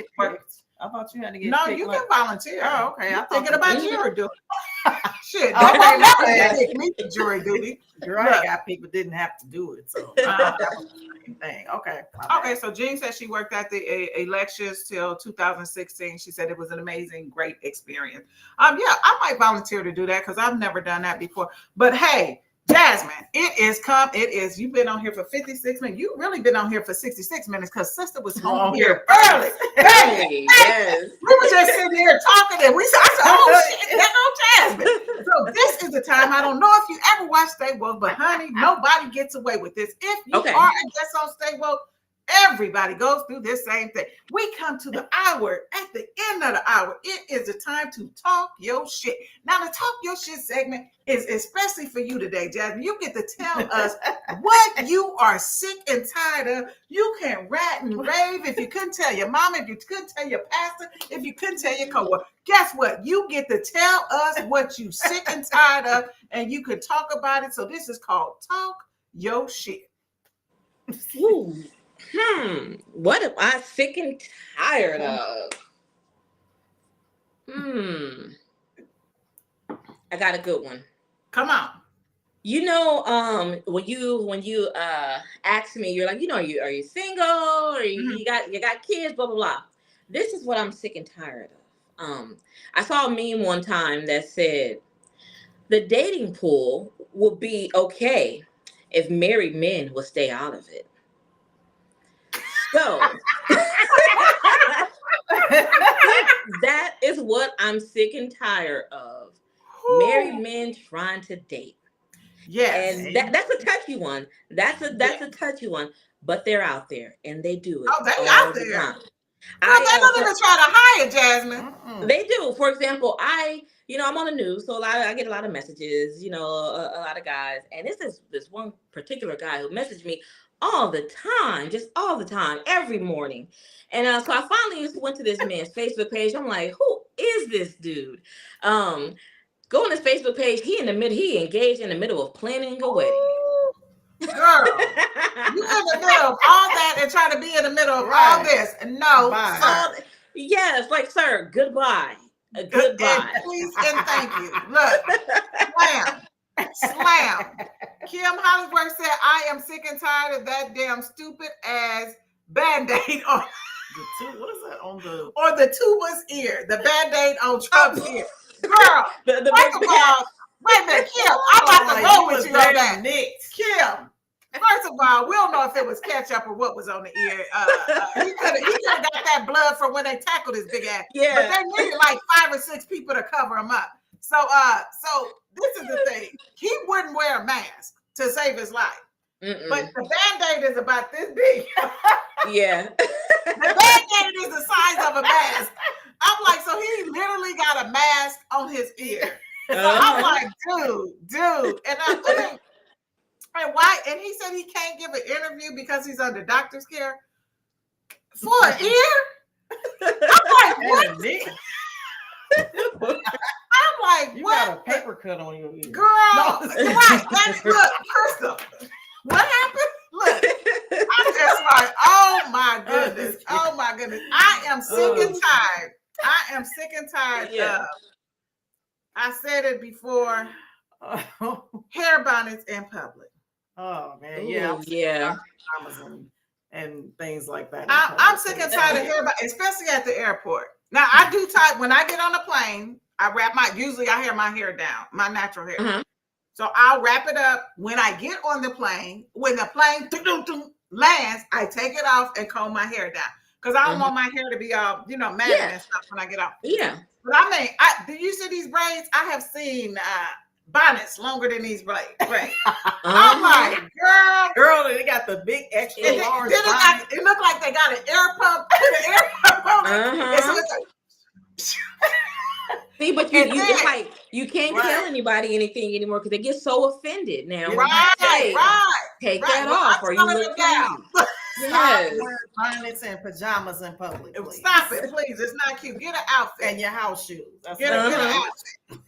I thought you had to get no, you can volunteer. Oh, okay. I'm thinking about jury duty. Shit, they won't never pick me for jury duty. I got people didn't have to do it, so that was the same thing. Okay, so Jean said she worked at the elections till 2016. She said it was an amazing, great experience. Yeah, I might volunteer to do that because I've never done that before. But hey, Jasmine, you've been on here for 56 minutes. You've really been on here for 66 minutes because sister was home here early. Yes. We were just sitting here talking and I said, oh shit, there go Jasmine. So this is the time. I don't know if you ever watched Stay Woke, but honey, nobody gets away with this. If you are a guest on Stay Woke, everybody goes through this same thing. We come to the hour. At the end of the hour, it is the time to talk your shit. Now, the talk your shit segment is especially for you today, Jasmine. You get to tell us what you are sick and tired of. You can rant and rave if you couldn't tell your mama, if you couldn't tell your pastor, if you couldn't tell your coworker. Guess what? You get to tell us what you sick and tired of, and you can talk about it. So this is called Talk Your Shit. Ooh. What am I sick and tired of? I got a good one. Come on. You know, when you ask me, you're like, you know, are you single or you got kids, blah blah blah. This is what I'm sick and tired of. I saw a meme one time that said the dating pool will be okay if married men will stay out of it. So that is what I'm sick and tired of. Married men trying to date. Yes. And that's a touchy one. That's a touchy one. But they're out there and they do it. Oh, they out there. Time. Well, they don't even try to hire Jasmine. They do. For example, I'm on the news, so I get a lot of messages, a lot of guys. And this one particular guy who messaged me all the time, every morning. And so I finally went to this man's Facebook page. I'm like, who is this dude? Go on his Facebook page. He engaged in the middle of planning a wedding. Girl, you in the middle of all that and trying to be in the middle of all this. No, sir. Yes, like, sir, goodbye. Goodbye. And please and thank you. Look, slam. Kim Hollingsworth said, I am sick and tired of that damn stupid ass Band-Aid on what is that on the or the tuba's ear? The Band-Aid on Trump's ear. Girl, first of all, wait a minute, Kim. I'm about to roll with you on that. Kim, first of all, we don't know if it was ketchup or what was on the ear. He could have got that blood from when they tackled his big ass. Yeah. But they needed like 5 or 6 people to cover him up. So this is the thing. He wouldn't wear a mask to save his life. But the Band-Aid is about this big. Yeah. The Band-Aid is the size of a mask. I'm like, so he literally got a mask on his ear. So I'm like, dude. And why? And he said he can't give an interview because he's under doctor's care for an ear. I'm like, what? I'm I'm like, You what? got a paper cut on your ear. Girl, right. That's look, Crystal. What happened? Look, I'm just like, oh my goodness. Oh my goodness. I am sick and tired. I am sick and tired of, I said it before, hair bonnets in public. Oh man, Ooh, yeah. And things like that. I'm sick and tired of hair bonnets, especially at the airport. Now I do type when I get on the plane, usually I have my hair down, my natural hair. Uh-huh. So I'll wrap it up when I get on the plane. When the plane lands, I take it off and comb my hair down. Because I don't want my hair to be all, matted and stuff when I get off. Yeah. But I mean, do you see these braids? I have seen bonnets longer than these braids. I'm like, girl, they got the big extra large bonnet. It looked like they got an air pump. An air pump on it. And so it's like, see, but it's like you can't tell anybody anything anymore because they get so offended now. Take that off, or you look down. Yes. Wear bonnets and pajamas in public. Please. Stop it, please. It's not cute. Get an outfit and your house shoes. Get an outfit.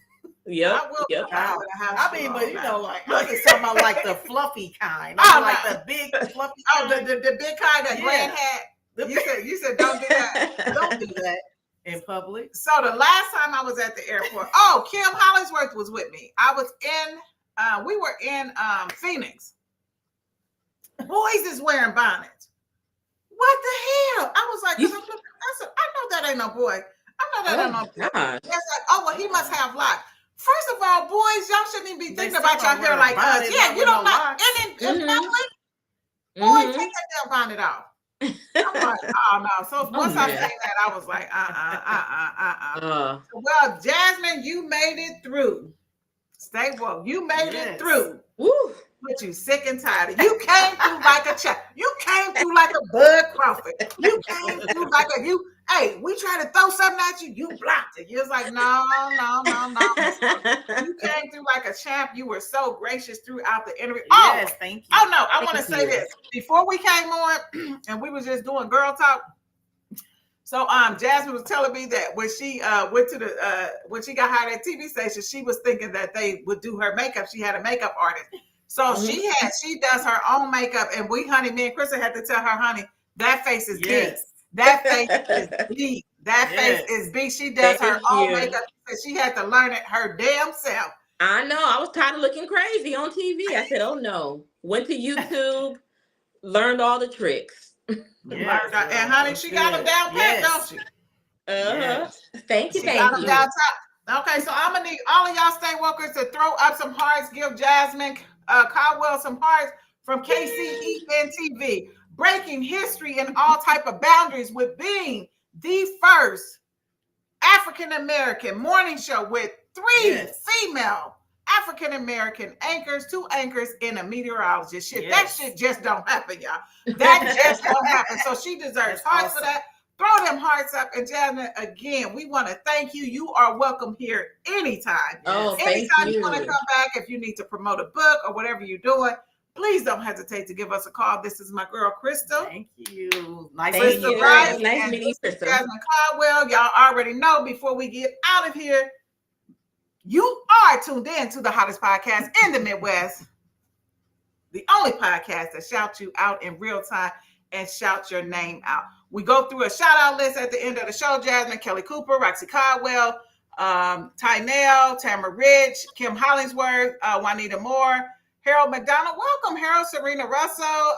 Yep. I mean, but like I'm just talking about like the fluffy kind. Like the big fluffy. The big kind that Glenn had. You said don't do that. Don't do that in public. So the last time I was at the airport, Kim Hollingsworth was with me. We were in Phoenix. Boys is wearing bonnets. What the hell? I was like, I know that ain't no boy. I know that ain't no boy. That's like, well, he must have locks. First of all, boys, y'all shouldn't even be thinking about your hair like us. Yeah, you don't know. And in public, boy, take that damn bonnet off. I'm like, oh no. So once I said that, I was like, Well, Jasmine, you made it through. Stay woke. You made it through. Woo. But you sick and tired. You came through like a child. You came through like a Bud Crawford. You came through like hey, we tried to throw something at you. You blocked it. You was like, no. You came through like a champ. You were so gracious throughout the interview. Yes, thank you. Oh no, I want to say this. Before we came on and we was just doing girl talk. So Jasmine was telling me that when she went to when she got hired at TV station, she was thinking that they would do her makeup. She had a makeup artist. So she does her own makeup, and me and Krista had to tell her, honey, that face is big. That face is big. That face is big. She does her own makeup, and she had to learn it her damn self. I know. I was tired of looking crazy on TV. I said, oh no. Went to YouTube, learned all the tricks. And honey, she got them down pat, don't she? Thank you. Got them down top. Okay, so I'm gonna need all of y'all stay wokers to throw up some hearts. Give Jasmine Caldwell some hearts from KCEN TV. Breaking history and all type of boundaries with being the first African-American morning show with 3 female African-American anchors, 2 anchors, and a meteorologist. That shit just don't happen, y'all. That just don't happen. So she deserves hearts for that. Throw them hearts up. And Jasmine, again, we want to thank you. You are welcome here anytime. Anytime you want to come back, if you need to promote a book or whatever you're doing, please don't hesitate to give us a call. This is my girl, Crystal. Thank you. Nice meeting you, Crystal. Jasmine Caldwell. Y'all already know before we get out of here, you are tuned in to the hottest podcast in the Midwest. The only podcast that shouts you out in real time and shout your name out. We go through a shout out list at the end of the show. Jasmine, Kelly Cooper, Roxy Caldwell, Tynell, Tamara Rich, Kim Hollingsworth, Juanita Moore, Harold McDonald. Welcome, Harold. Serena Russell,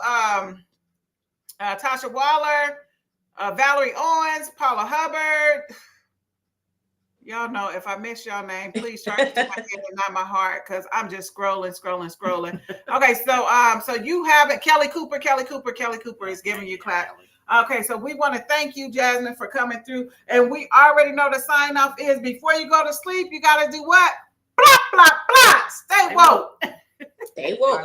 Tasha Waller, Valerie Owens, Paula Hubbard. Y'all know if I miss y'all name, please try to keep my head and not my heart, because I'm just scrolling. Okay, so you have it. Kelly Cooper is giving you clap. Okay, so we want to thank you, Jasmine, for coming through. And we already know the sign off is before you go to sleep, you got to do what? Block. Stay woke. Stay woke.